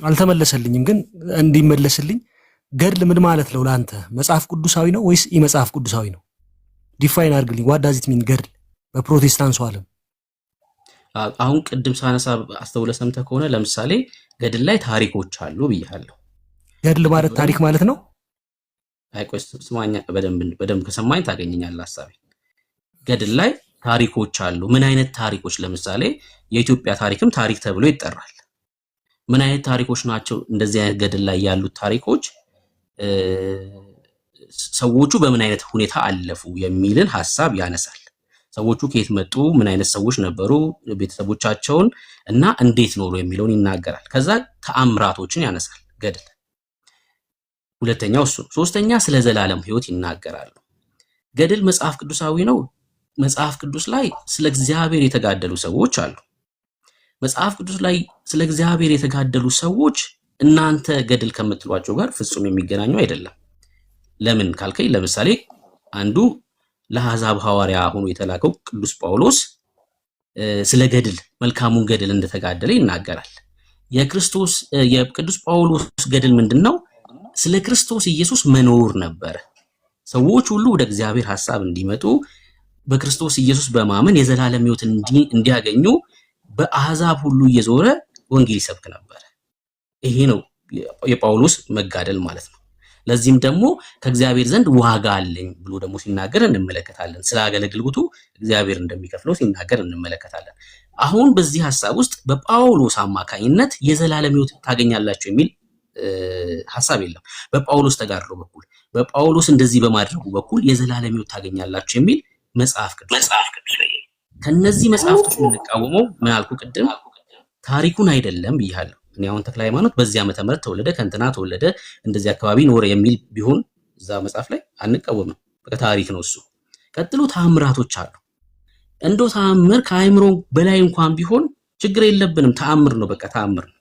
አልተመለሰልኝም፣ ግን እንዲመለስልኝ ገድል ምን ማለት ነው ለአንተ? መጽሐፍ ቅዱሳዊ ነው ወይስ ኢ መጽሐፍ ቅዱሳዊ ነው? ዲፋይን አድርግልኝ። ዋት ዳዝ ኢት ሚን ገድል በፕሮቴስታንቱ ዓለም? አሁን ቅድም ሳነሳ አስተውለህ ሰምተህ ከሆነ ለምሳሌ ገድል ላይ ታሪኮች አሉ ብያለሁ። ገድል ማለት ታሪክ ማለት ነው። አይ ቆይ ስማኛ፣ በደንብ ከሰማኝ ታገኘኛለህ ሐሳቤ። ገድል ላይ ታሪኮች አሉ። ምን አይነት ታሪኮች? ለምሳሌ የኢትዮጵያ ታሪክም ታሪክ ተብሎ ይጠራል። ምን አይነት ታሪኮች ናቸው እንደዚህ አይነት ገድል ላይ ያሉት ታሪኮች? ሰዎቹ በምን አይነት ሁኔታ አለፉ የሚልን ሐሳብ ያነሳል። ሰዎቹ ከየት መጡ፣ ምን አይነት ሰዎች ነበሩ፣ ቤተሰቦቻቸውን እና እንዴት ኖሩ የሚለውን ይናገራል። ከዛ ተአምራቶችን ያነሳል ገድል። ሁለተኛው እሱ። ሶስተኛ ስለ ዘላለም ሕይወት ይናገራሉ። ገድል መጽሐፍ ቅዱሳዊ ነው። መጽሐፍ ቅዱስ ላይ ስለ እግዚአብሔር የተጋደሉ ሰዎች አሉ። መጽሐፍ ቅዱስ ላይ ስለ እግዚአብሔር የተጋደሉ ሰዎች እናንተ ገድል ከምትሏቸው ጋር ፍጹም የሚገናኙ አይደለም። ለምን ካልከኝ፣ ለምሳሌ አንዱ ለአሕዛብ ሐዋርያ ሆኖ የተላከው ቅዱስ ጳውሎስ ስለ ገድል መልካሙን ገድል እንደተጋደለ ይናገራል። የቅዱስ ጳውሎስ ገድል ምንድነው? ስለ ክርስቶስ ኢየሱስ መኖር ነበረ። ሰዎች ሁሉ ወደ እግዚአብሔር ሐሳብ እንዲመጡ በክርስቶስ ኢየሱስ በማመን የዘላለም ሕይወት እንዲያገኙ በአሕዛብ ሁሉ እየዞረ ወንጌል ይሰብክ ነበር። ይሄ ነው የጳውሎስ መጋደል ማለት ነው። ለዚህም ደግሞ ከእግዚአብሔር ዘንድ ዋጋ አለኝ ብሎ ደግሞ ሲናገር እንመለከታለን። ስለ አገልግሎቱ እግዚአብሔር እንደሚከፍለው ሲናገር እንመለከታለን። አሁን በዚህ ሐሳብ ውስጥ በጳውሎስ አማካኝነት የዘላለም ሕይወት ታገኛላችሁ የሚል ሐሳብ የለም። በጳውሎስ ተጋድሎ በኩል በጳውሎስ እንደዚህ በማድረጉ በኩል የዘላለም ሕይወት ታገኛላችሁ የሚል መጽሐፍ ቅዱስ ከነዚህ መጽሐፍቶች የምንቃወመው ምን አልኩ ቅድም? ታሪኩን አይደለም ብያለሁ። እኔ አሁን ተክለ ሃይማኖት በዚህ ዓመተ ምህረት ተወለደ፣ ከእንትና ተወለደ፣ እንደዚህ አካባቢ ኖረ የሚል ቢሆን እዛ መጽሐፍ ላይ አንቃወምም። በቃ ታሪክ ነው እሱ። ቀጥሎ ተአምራቶች አሉ። እንደው ተአምር ከአእምሮ በላይ እንኳን ቢሆን ችግር የለብንም። ተአምር ነው፣ በቃ ተአምር ነው።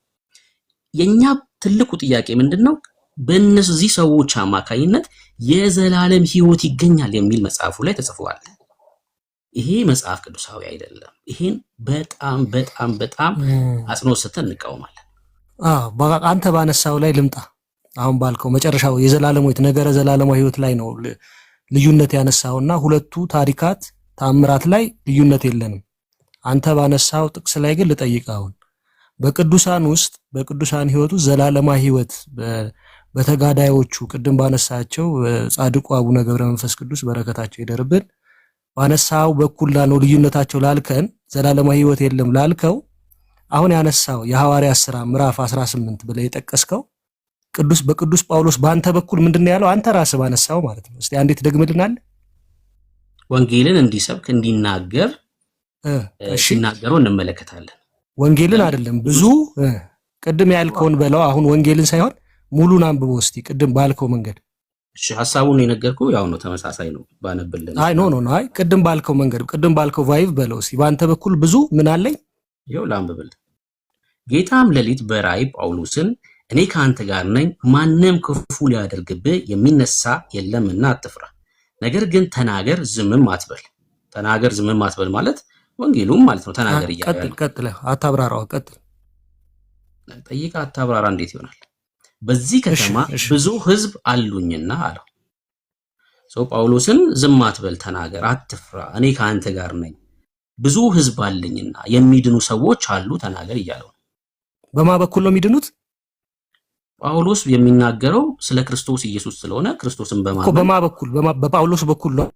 የኛ ትልቁ ጥያቄ ምንድነው? በእነዚህ ሰዎች አማካኝነት የዘላለም ሕይወት ይገኛል የሚል መጽሐፉ ላይ ተጽፏል። ይሄ መጽሐፍ ቅዱሳዊ አይደለም። ይሄን በጣም በጣም በጣም አጽንኦት ሰጥተን እንቃወማለን። አንተ ባነሳው ላይ ልምጣ። አሁን ባልከው መጨረሻው የዘላለም ሕይወት ነገረ ዘላለማዊ ሕይወት ላይ ነው ልዩነት ያነሳውና ሁለቱ ታሪካት ተአምራት ላይ ልዩነት የለንም። አንተ ባነሳው ጥቅስ ላይ ግን ልጠይቅህ። አሁን በቅዱሳን ውስጥ በቅዱሳን ሕይወት ውስጥ ዘላለማዊ ሕይወት በተጋዳዮቹ ቅድም ባነሳቸው ጻድቁ አቡነ ገብረ መንፈስ ቅዱስ በረከታቸው ይደርብን ባነሳው በኩል ነው ልዩነታቸው ላልከን፣ ዘላለማዊ ሕይወት የለም ላልከው አሁን ያነሳው የሐዋርያት ሥራ ምዕራፍ 18 ብለህ የጠቀስከው በቅዱስ ጳውሎስ በአንተ በኩል ምንድነው ያለው? አንተ ራስህ ባነሳው ማለት ነው። እስቲ አንዴት ደግምልናል። ወንጌልን እንዲሰብክ እንዲናገር ሲናገሩ እንመለከታለን። ወንጌልን አይደለም ብዙ ቅድም ያልከውን በለው። አሁን ወንጌልን ሳይሆን ሙሉን አንብቦ እስቲ ቅድም ባልከው መንገድ። እሺ ሐሳቡን የነገርኩህ ያው ነው፣ ተመሳሳይ ነው ባነብልን። አይ ኖ አይ ቅድም ባልከው መንገድ ቅድም ባልከው ቫይቭ በለው እስቲ። በአንተ በኩል ብዙ ምን አለኝ? ይኸው ላንብብል። ጌታም ሌሊት በራእይ ጳውሎስን እኔ ከአንተ ጋር ነኝ፣ ማንም ክፉ ሊያደርግብህ የሚነሳ የለምና አትፍራ፣ ነገር ግን ተናገር ዝምም አትበል። ተናገር ዝምም አትበል ማለት ወንጌሉም ማለት ነው። ተናገር እያለ ቀጥል፣ አታብራራው፣ ቀጥል። ጠይቃ አታብራራ እንዴት ይሆናል? በዚህ ከተማ ብዙ ሕዝብ አሉኝና አለው። ሰው ጳውሎስን ዝም አትበል፣ ተናገር፣ አትፍራ፣ እኔ ከአንተ ጋር ነኝ፣ ብዙ ሕዝብ አለኝና የሚድኑ ሰዎች አሉ፣ ተናገር እያለው ነው። በማ በኩል ነው የሚድኑት? ጳውሎስ የሚናገረው ስለ ክርስቶስ ኢየሱስ ስለሆነ ክርስቶስን በማ በኩል በጳውሎስ በኩል ነው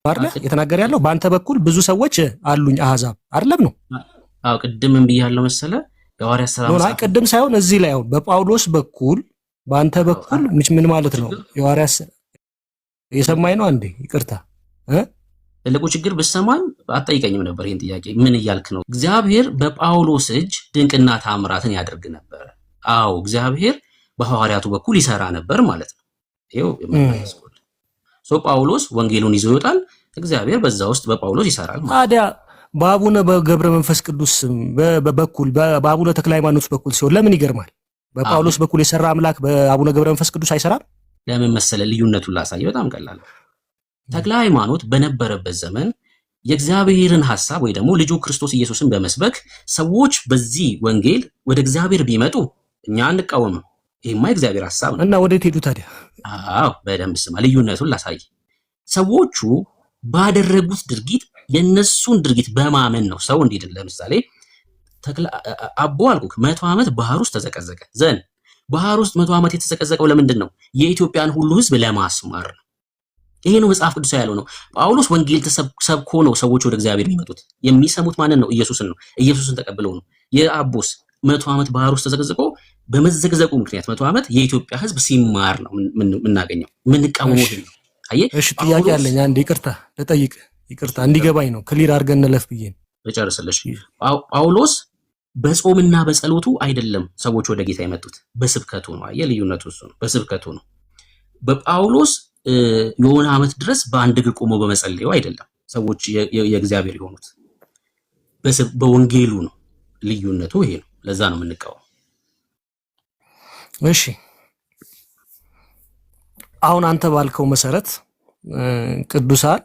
አይደል የተናገረ ያለው? በአንተ በኩል ብዙ ሰዎች አሉኝ አሕዛብ አይደለም ነው? አዎ ቅድምም ብያለሁ መሰለ የሐዋርያት ሥራ ነው። አይ ቅድም ሳይሆን እዚህ ላይ አሁን በጳውሎስ በኩል በአንተ በኩል ምን ማለት ነው? የሐዋርያት የሰማኝ ነው አንዴ ይቅርታ ትልቁ ችግር ብሰማኝ አትጠይቀኝም ነበር ይሄን ጥያቄ። ምን እያልክ ነው? እግዚአብሔር በጳውሎስ እጅ ድንቅና ታምራትን ያደርግ ነበር። አዎ እግዚአብሔር በሐዋርያቱ በኩል ይሰራ ነበር ማለት ነው። ይሄው የምንመለስኩት ጳውሎስ ወንጌሉን ይዞ ይወጣል፣ እግዚአብሔር በዛ ውስጥ በጳውሎስ ይሰራል ማለት ነው። ታዲያ በአቡነ ገብረ መንፈስ ቅዱስ በኩል በአቡነ ተክለ ሃይማኖት በኩል ሲሆን ለምን ይገርማል? በጳውሎስ በኩል የሰራ አምላክ በአቡነ ገብረ መንፈስ ቅዱስ አይሰራም? ለምን መሰለ? ልዩነቱን ላሳይ። በጣም ቀላል ነው። ተክለ ሃይማኖት በነበረበት ዘመን የእግዚአብሔርን ሐሳብ ወይ ደግሞ ልጁ ክርስቶስ ኢየሱስን በመስበክ ሰዎች በዚህ ወንጌል ወደ እግዚአብሔር ቢመጡ እኛ አንቃወምም። ይሄማ እግዚአብሔር ሐሳብ ነው። እና ወዴት ሄዱ ታዲያ? አዎ በደንብ ስማ፣ ልዩነቱን ላሳይ። ሰዎቹ ባደረጉት ድርጊት የነሱን ድርጊት በማመን ነው ሰው እንዲድን። ለምሳሌ አቦ አልኩክ 100 ዓመት ባህር ውስጥ ተዘቀዘቀ። ዘን ባህር ውስጥ 100 ዓመት የተዘቀዘቀው ለምንድን ነው? የኢትዮጵያን ሁሉ ህዝብ ለማስማር ነው። ይሄ ነው መጽሐፍ ቅዱስ ያለው ነው። ጳውሎስ ወንጌል ተሰብኮ ነው ሰዎች ወደ እግዚአብሔር የሚመጡት። የሚሰሙት ማንን ነው? ኢየሱስን ነው። ኢየሱስን ተቀብለው ነው። የአቦስ 100 ዓመት ባህር ውስጥ ተዘቅዝቆ በመዘግዘቁ ምክንያት 100 ዓመት የኢትዮጵያ ህዝብ ሲማር ነው የምናገኘው። የምንቃወመው ነው። አየህ፣ እሺ ጥያቄ አለኝ። አንድ ይቅርታ ልጠይቅ፣ ይቅርታ እንዲገባኝ ነው፣ ክሊር አድርገን እንለፍ ብዬ ነው። ልጨርስልሽ። ጳውሎስ በጾምና በጸሎቱ አይደለም ሰዎች ወደ ጌታ የመጡት፣ በስብከቱ ነው። አየህ፣ ልዩነቱ እሱ ነው። በስብከቱ ነው። በጳውሎስ የሆነ ዓመት ድረስ በአንድ እግር ቆሞ በመጸለዩ አይደለም ሰዎች የእግዚአብሔር የሆኑት፣ በወንጌሉ ነው። ልዩነቱ ይሄ ነው። ለዛ ነው የምንቃወመው። እሺ አሁን አንተ ባልከው መሰረት ቅዱሳን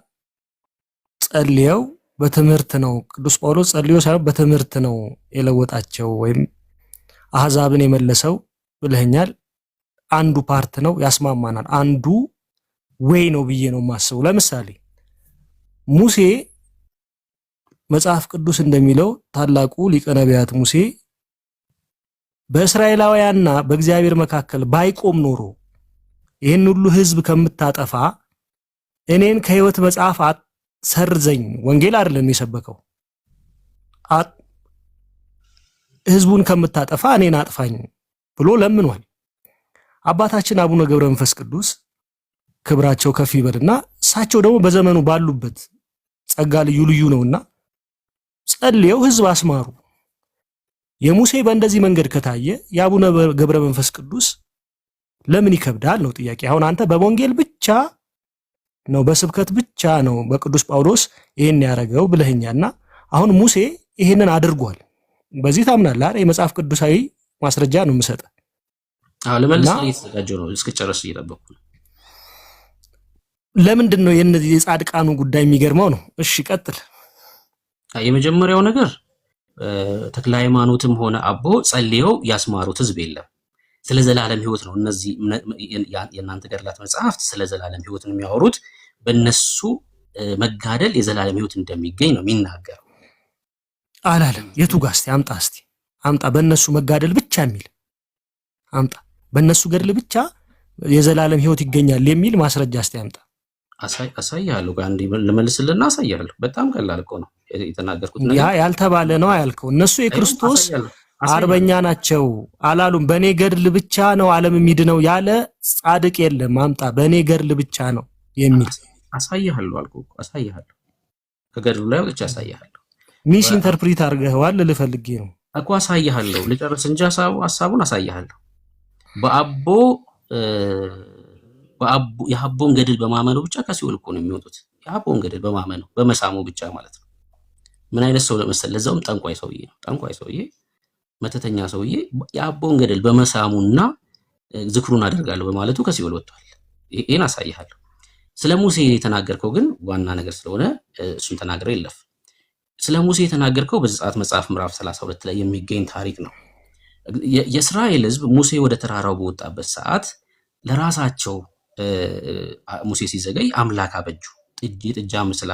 ጸልየው በትምህርት ነው፣ ቅዱስ ጳውሎስ ጸልዮ ሳይሆን በትምህርት ነው የለወጣቸው ወይም አህዛብን የመለሰው ብለኛል። አንዱ ፓርት ነው፣ ያስማማናል። አንዱ ወይ ነው ብዬ ነው የማስበው። ለምሳሌ ሙሴ መጽሐፍ ቅዱስ እንደሚለው ታላቁ ሊቀ ነቢያት ሙሴ በእስራኤላውያንና በእግዚአብሔር መካከል ባይቆም ኖሮ ይህን ሁሉ ህዝብ ከምታጠፋ እኔን ከህይወት መጽሐፍ ሰርዘኝ፣ ወንጌል አይደለም የሰበከው፣ ህዝቡን ከምታጠፋ እኔን አጥፋኝ ብሎ ለምኗል። አባታችን አቡነ ገብረ መንፈስ ቅዱስ ክብራቸው ከፍ ይበልና እሳቸው ደግሞ በዘመኑ ባሉበት ጸጋ ልዩ ልዩ ነውና ጸልየው ህዝብ አስማሩ። የሙሴ በእንደዚህ መንገድ ከታየ የአቡነ ገብረ መንፈስ ቅዱስ ለምን ይከብዳል ነው ጥያቄ። አሁን አንተ በወንጌል ብቻ ነው በስብከት ብቻ ነው በቅዱስ ጳውሎስ ይሄን ያደረገው ብለህኛልና አሁን ሙሴ ይሄንን አድርጓል። በዚህ ታምናለህ አይደል? የመጽሐፍ ቅዱሳዊ ማስረጃ ነው የምሰጠ። ለመልስ እየተዘጋጀው ነው፣ እስክጨርስ እየጠበቅኩ ነው። ለምንድን ነው የነዚህ የጻድቃኑ ጉዳይ የሚገርመው ነው? እሺ ቀጥል። የመጀመሪያው ነገር ተክለ ሃይማኖትም ሆነ አቦ ጸልየው ያስማሩት ህዝብ የለም። ስለ ዘላለም ህይወት ነው። እነዚህ የእናንተ ገድላት መጽሐፍት ስለ ዘላለም ህይወት ነው የሚያወሩት። በእነሱ መጋደል የዘላለም ህይወት እንደሚገኝ ነው የሚናገረው። አላለም። የቱ ጋር እስቲ አምጣ። በእነሱ መጋደል ብቻ የሚል አምጣ። በእነሱ ገድል ብቻ የዘላለም ህይወት ይገኛል የሚል ማስረጃ እስቲ አምጣ። አሳያለሁ። አንዴ ልመልስልና አሳያለሁ። በጣም ቀላል እኮ ነው የተናገርኩት ነገር። ያ ያልተባለ ነው ያልከው። እነሱ የክርስቶስ አርበኛ ናቸው አላሉም። በእኔ ገድል ብቻ ነው ዓለም የሚድነው ያለ ጻድቅ የለም። አምጣ። በእኔ ገድል ብቻ ነው የሚል አሳያለሁ አልኩህ እኮ። አሳያለሁ፣ ከገድሉ ላይ ወጥቼ አሳያለሁ። ሚስ ኢንተርፕሪት አድርገዋል ልፈልጌ ነው እኮ። አሳያለሁ፣ ልጨርስ እንጂ ሐሳቡን አሳያለሁ። የአቦን ገድል በማመኑ ብቻ ከሲኦል እኮ ነው የሚወጡት። የአቦን ገድል በማመኑ በመሳሙ ብቻ ማለት ነው። ምን አይነት ሰው ለመሰለ፣ ለዛውም ጠንቋይ ሰውዬ ነው። ጠንቋይ ሰውዬ፣ መተተኛ ሰውዬ የአቦን ገድል በመሳሙና ዝክሩን አደርጋለሁ በማለቱ ከሲኦል ወጥቷል። ይሄን አሳይሃለሁ። ስለ ሙሴ የተናገርከው ግን ዋና ነገር ስለሆነ እሱን ተናግሬ ይለፍ። ስለ ሙሴ የተናገርከው በዘጸአት መጽሐፍ ምዕራፍ 32 ላይ የሚገኝ ታሪክ ነው። የእስራኤል ሕዝብ ሙሴ ወደ ተራራው በወጣበት ሰዓት ለራሳቸው ሙሴ ሲዘገይ አምላክ አበጁ። ጥጃ ምስል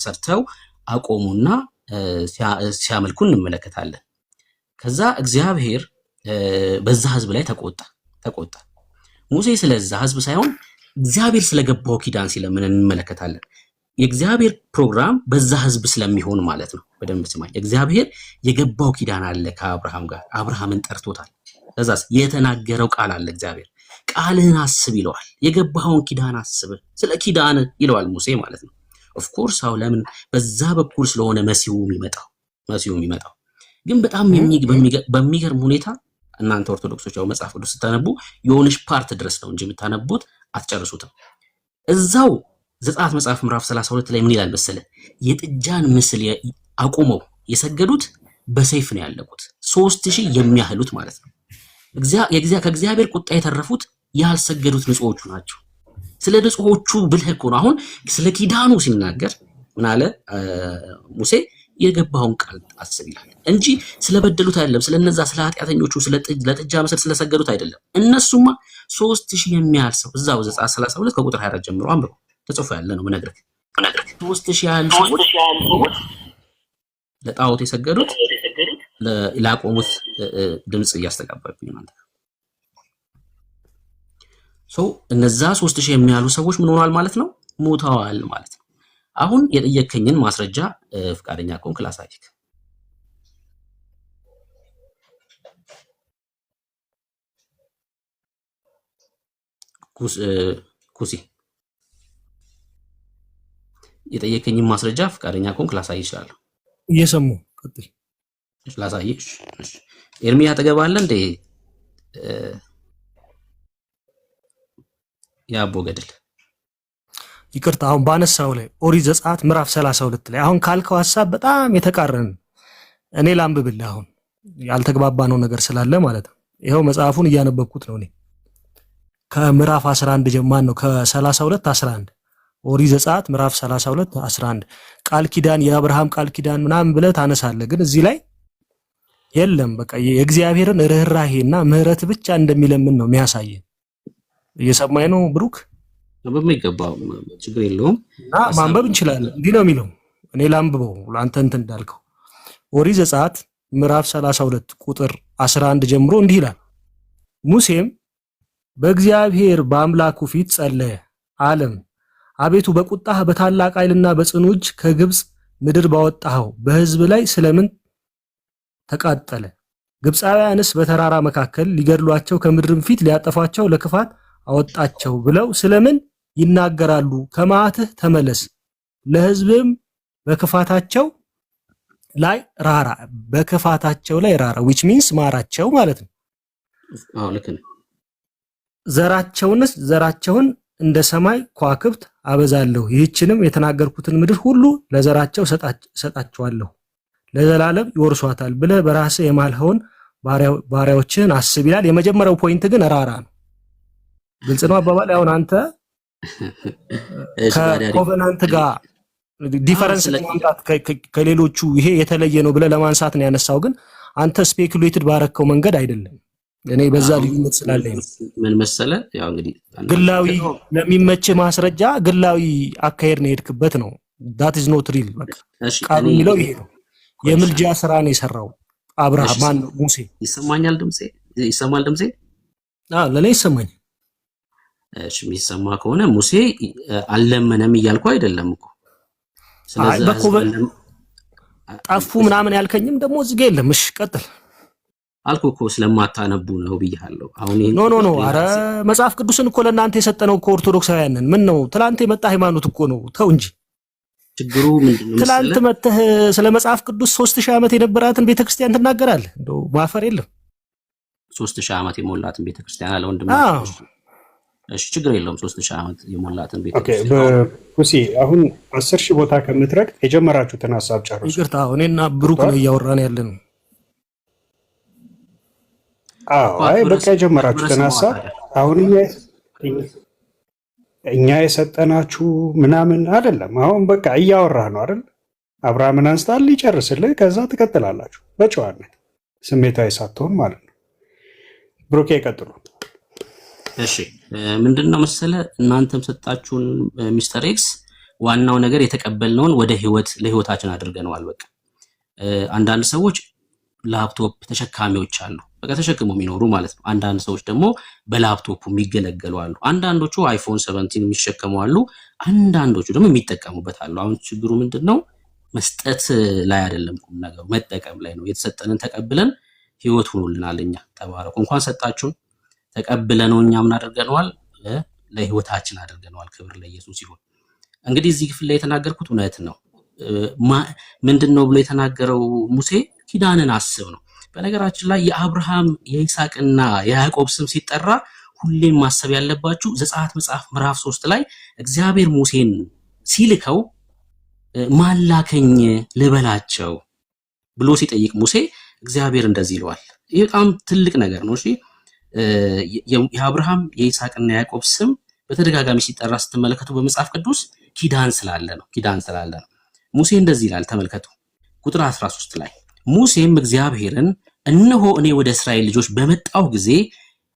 ሰርተው አቆሙና ሲያመልኩ እንመለከታለን። ከዛ እግዚአብሔር በዛ ህዝብ ላይ ተቆጣ። ሙሴ ስለዛ ህዝብ ሳይሆን እግዚአብሔር ስለገባው ኪዳን ሲለምን እንመለከታለን። የእግዚአብሔር ፕሮግራም በዛ ህዝብ ስለሚሆን ማለት ነው። በደንብ ስማኝ። እግዚአብሔር የገባው ኪዳን አለ ከአብርሃም ጋር። አብርሃምን ጠርቶታል። ከዛስ የተናገረው ቃል አለ። እግዚአብሔር ቃልህን አስብ ይለዋል። የገባውን ኪዳን አስብ፣ ስለ ኪዳን ይለዋል ሙሴ ማለት ነው። ኦፍ ኮርስ አው ለምን በዛ በኩል ስለሆነ መሲሁ የሚመጣው ግን በጣም በሚገርም ሁኔታ እናንተ ኦርቶዶክሶች ያው መጽሐፍ ቅዱስ ስታነቡ የሆነች ፓርት ድረስ ነው እንጂ የምታነቡት አትጨርሱትም። እዛው ዘጸአት መጽሐፍ ምዕራፍ 32 ላይ ምን ይላል መሰለ? የጥጃን ምስል አቁመው የሰገዱት በሰይፍ ነው ያለቁት። 3000 የሚያህሉት ማለት ነው። ከእግዚአብሔር ቁጣ የተረፉት ያልሰገዱት ንጹሖቹ ናቸው። ስለ ንጹሖቹ ብልህ እኮ ነው። አሁን ስለ ኪዳኑ ሲናገር ምን አለ ሙሴ? የገባውን ቃል አስብ ይላል እንጂ ስለበደሉት አይደለም። ስለነዛ ስለ ኃጢአተኞቹ ለጥጃ ምስል ስለሰገዱት አይደለም። እነሱማ 3000 የሚያህል ሰው እዛው ዘጸአት 32 ከቁጥር 24 ጀምሮ አንብሮ ተጽፎ ያለ ነው ምነግርህ 3000 ያህል ሰዎች ለጣዖት የሰገዱት ላቆሙት ድምጽ እያስተጋባብኝ ማለት ነው። እነዛ 3000 የሚያሉ ሰዎች ምን ሆኗል ማለት ነው? ሞተዋል ማለት ነው። አሁን የጠየከኝን ማስረጃ ፍቃደኛ ከሆንክ ላሳይክ። ኩሲ የጠየከኝን ማስረጃ ፍቃደኛ ከሆንክ ላሳይ ይችላል። እየሰሙ ቀጥል። ላሳይሽ። ኤርሚያ ተገባለ እንዴ? ያቦ ገድል ይቅርታ፣ አሁን ባነሳው ላይ ኦሪት ዘጸአት ምዕራፍ 32 ላይ አሁን ካልከው ሐሳብ በጣም የተቃረነ እኔ ላንብብልህ። አሁን ያልተግባባነው ነገር ስላለ ማለት ነው። ይኸው መጽሐፉን እያነበብኩት ነው እኔ ከምዕራፍ 11 ጀማን ነው ከ32 11 ኦሪት ዘጸአት ምዕራፍ 32 11 ቃል ኪዳን የአብርሃም ቃል ኪዳን ምናምን ብለህ ታነሳለህ፣ ግን እዚህ ላይ የለም። በቃ የእግዚአብሔርን ርህራሄና ምህረት ብቻ እንደሚለምን ነው የሚያሳየን። እየሰማኝ ነው ብሩክ? በሚገባው ችግር የለውም እና ማንበብ እንችላለን። እንዲህ ነው የሚለው፣ እኔ ላንብበው ለአንተ እንትን እንዳልከው። ኦሪት ዘጸአት ምዕራፍ 32 ቁጥር 11 ጀምሮ እንዲህ ይላል። ሙሴም በእግዚአብሔር በአምላኩ ፊት ጸለየ አለም፣ አቤቱ በቁጣህ በታላቅ ኃይልና በጽኑ እጅ ከግብፅ ምድር ባወጣኸው በሕዝብ ላይ ስለምን ተቃጠለ? ግብፃውያንስ በተራራ መካከል ሊገድሏቸው ከምድርም ፊት ሊያጠፏቸው ለክፋት አወጣቸው ብለው ስለምን ይናገራሉ? ከመዓትህ ተመለስ፣ ለሕዝብም በክፋታቸው ላይ ራራ። በክፋታቸው ላይ ራራ which means ማራቸው ማለት ነው። አዎ ልክ ነው። ዘራቸውን እንደ ሰማይ ከዋክብት አበዛለሁ፣ ይህችንም የተናገርኩትን ምድር ሁሉ ለዘራቸው ሰጣቸዋለሁ፣ ለዘላለም ይወርሷታል ብለህ በራስህ የማልኸውን ባሪያዎችህን አስብ ይላል። የመጀመሪያው ፖይንት ግን ራራ ነው። ግልጽ ነው አባባል። አሁን አንተ ከኮቨናንት ጋር ዲፈረንስ ለማምጣት ከሌሎቹ ይሄ የተለየ ነው ብለህ ለማንሳት ነው ያነሳው፣ ግን አንተ ስፔኩሌትድ ባረከው መንገድ አይደለም። እኔ በዛ ልዩነት ስላለኝ ምን መሰለህ፣ ያው እንግዲህ ግላዊ ለሚመች ማስረጃ ግላዊ አካሄድ ነው የሄድክበት ነው። that is not real። በቃ ቃሉ የሚለው ይሄ ነው። የምልጃ ስራ ነው የሰራው አብርሃም ማን ሙሴ። ይሰማኛል ድምጼ? ይሰማል ድምጼ? ለኔ ይሰማኝ። እሺ የሚሰማ ከሆነ ሙሴ አልለመነም እያልኩ አይደለም እኮ። ስለዚህ ጠፉ ምናምን ያልከኝም ደግሞ እዚህ ጋር የለም። እሺ ቀጥል አልኩ እኮ ስለማታነቡ ነው ብያለሁ። አሁን ይሄ ኖ አረ መጽሐፍ ቅዱስን እኮ ለእናንተ የሰጠነው እኮ ኦርቶዶክሳውያንን ምን ነው ትላንት የመጣ ሃይማኖት እኮ ነው። ተው እንጂ ችግሩ ምንድነው? ትላንት መተህ ስለ መጽሐፍ ቅዱስ 3000 ዓመት የነበራትን ቤተክርስቲያን ትናገራለህ። እንደው ማፈር የለም። 3000 ዓመት የሞላትን ቤተክርስቲያን አለ ወንድም። እሺ ችግር የለውም። 3000 ዓመት የሞላትን ቤተክርስቲያን ኩሲ አሁን 10000 ቦታ ከምትረግ የጀመራችሁትን ሐሳብ ጨርሱ። ይቅርታ እኔና ብሩክ ነው እያወራን ያለን። አይ በቃ የጀመራችሁትን ሐሳብ አሁን እኛ የሰጠናችሁ ምናምን አይደለም። አሁን በቃ እያወራህ ነው አይደል? አብርሃምን አንስታል ሊጨርስልህ፣ ከዛ ትቀጥላላችሁ በጨዋነት ስሜታዊ ሳትሆን ማለት ነው። ብሩኬ ይቀጥሉ። እሺ ምንድነው መሰለህ፣ እናንተም ሰጣችሁን ሚስተር ኤክስ ዋናው ነገር የተቀበልነውን ወደ ለህይወታችን አድርገነዋል። በቃ አንዳንድ ሰዎች ላፕቶፕ ተሸካሚዎች አሉ፣ በቃ ተሸክመው የሚኖሩ ማለት ነው። አንዳንድ ሰዎች ደግሞ በላፕቶፑ የሚገለገሉ አሉ። አንዳንዶቹ አይፎን 17 የሚሸከሙ አሉ፣ አንዳንዶቹ ደግሞ የሚጠቀሙበት አሉ። አሁን ችግሩ ምንድነው? መስጠት ላይ አይደለም ቁም ነገሩ፣ መጠቀም ላይ ነው። የተሰጠንን ተቀብለን ህይወት ሆኖልናል። እኛ ተባረኩ። እንኳን ሰጣችሁን ተቀብለነው እኛ ምን አድርገነዋል? ለህይወታችን አድርገነዋል። ክብር ለኢየሱስ ይሁን። እንግዲህ እዚህ ክፍል ላይ የተናገርኩት እውነት ነው። ምንድነው ብሎ የተናገረው ሙሴ? ኪዳንን አስብ ነው። በነገራችን ላይ የአብርሃም የይስሐቅና የያዕቆብ ስም ሲጠራ ሁሌም ማሰብ ያለባችሁ ዘጸአት መጽሐፍ ምዕራፍ 3 ላይ እግዚአብሔር ሙሴን ሲልከው ማላከኝ ልበላቸው ብሎ ሲጠይቅ ሙሴ እግዚአብሔር እንደዚህ ይለዋል። ይህ በጣም ትልቅ ነገር ነው። እሺ የአብርሃም የይስሐቅና የያዕቆብ ስም በተደጋጋሚ ሲጠራ ስትመለከቱ በመጽሐፍ ቅዱስ ኪዳን ስላለ ነው። ሙሴ እንደዚህ ይላል፣ ተመልከቱ። ቁጥር 13 ላይ ሙሴም እግዚአብሔርን እነሆ እኔ ወደ እስራኤል ልጆች በመጣሁ ጊዜ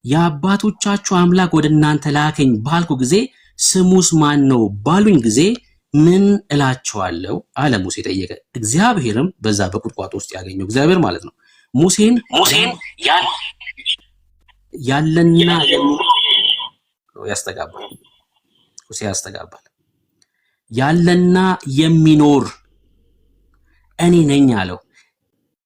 የአባቶቻችሁ አምላክ ወደ እናንተ ላከኝ ባልኩ ጊዜ ስሙስ ማን ነው ባሉኝ ጊዜ ምን እላቸዋለሁ አለ ሙሴ ጠየቀ። እግዚአብሔርም በዛ በቁጥቋጦ ውስጥ ያገኘው እግዚአብሔር ማለት ነው ሙሴን ያለና ያስተጋባል ያለና የሚኖር እኔ ነኝ አለው።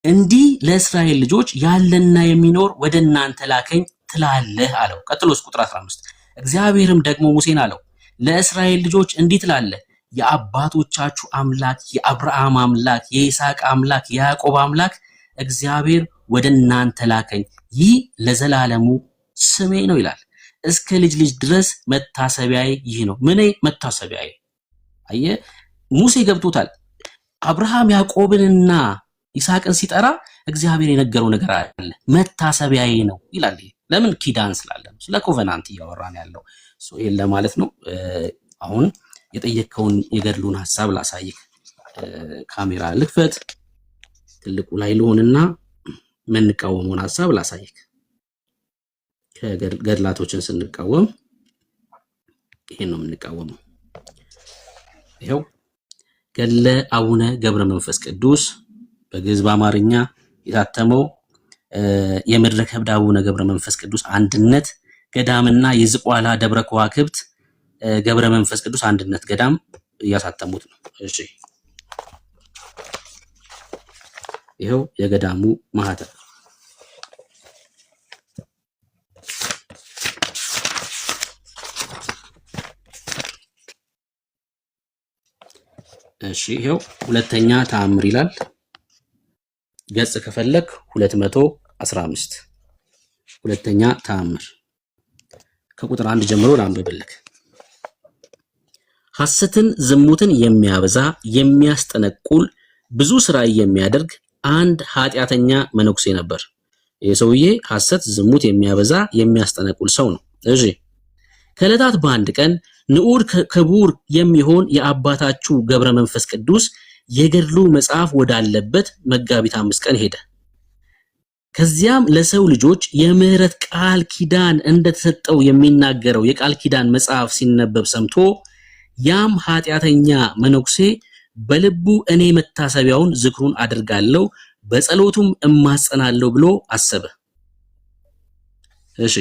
እንዲህ ለእስራኤል ልጆች ያለና የሚኖር ወደ እናንተ ላከኝ ትላለህ አለው። ቀጥሎስ ቁጥር 15 እግዚአብሔርም ደግሞ ሙሴን አለው ለእስራኤል ልጆች እንዲህ ትላለህ የአባቶቻችሁ አምላክ የአብርሃም አምላክ የይስሐቅ አምላክ የያዕቆብ አምላክ እግዚአብሔር ወደ እናንተ ላከኝ፣ ይህ ለዘላለሙ ስሜ ነው ይላል። እስከ ልጅ ልጅ ድረስ መታሰቢያዬ ይህ ነው። ምን መታሰቢያዬ? አየ ሙሴ ገብቶታል። አብርሃም ያዕቆብንና ይስሐቅን ሲጠራ እግዚአብሔር የነገረው ነገር አለ። መታሰቢያዬ ነው ይላል። ለምን? ኪዳን ስላለ ነው። ስለ ኮቨናንት እያወራን ያለው ይሄን ለማለት ነው። አሁን የጠየቀውን የገድሉን ሐሳብ ላሳይክ። ካሜራ ልክፈት፣ ትልቁ ላይ ልሆንና የምንቃወመውን ሐሳብ ላሳይክ። ከገድላቶችን ስንቃወም ይሄን ነው የምንቃወመው። ይሄው ገድለ አቡነ ገብረ መንፈስ ቅዱስ በግዕዝ በአማርኛ የታተመው የመድረክ ከብድ አቡነ ገብረ መንፈስ ቅዱስ አንድነት ገዳምና የዝቋላ ደብረ ከዋክብት ገብረ መንፈስ ቅዱስ አንድነት ገዳም እያሳተሙት ነው። እሺ ይሄው የገዳሙ ማህተም። እሺ ይሄው ሁለተኛ ተአምር ይላል። ገጽ ከፈለክ 215 ሁለተኛ ተአምር ከቁጥር 1 ጀምሮ ላንብብልክ። ሐሰትን ዝሙትን የሚያበዛ የሚያስጠነቁል ብዙ ስራ የሚያደርግ አንድ ኃጢአተኛ መነኩሴ ነበር። ይህ ሰውዬ ሐሰት ዝሙት የሚያበዛ የሚያስጠነቁል ሰው ነው። እሺ ከዕለታት በአንድ ቀን ንዑድ ክቡር የሚሆን የአባታችሁ ገብረ መንፈስ ቅዱስ የገድሉ መጽሐፍ ወዳለበት መጋቢት 5 ቀን ሄደ። ከዚያም ለሰው ልጆች የምህረት ቃል ኪዳን እንደተሰጠው የሚናገረው የቃል ኪዳን መጽሐፍ ሲነበብ ሰምቶ ያም ኃጢአተኛ መነኩሴ በልቡ እኔ መታሰቢያውን ዝክሩን አድርጋለሁ በጸሎቱም እማጸናለሁ ብሎ አሰበ። እሺ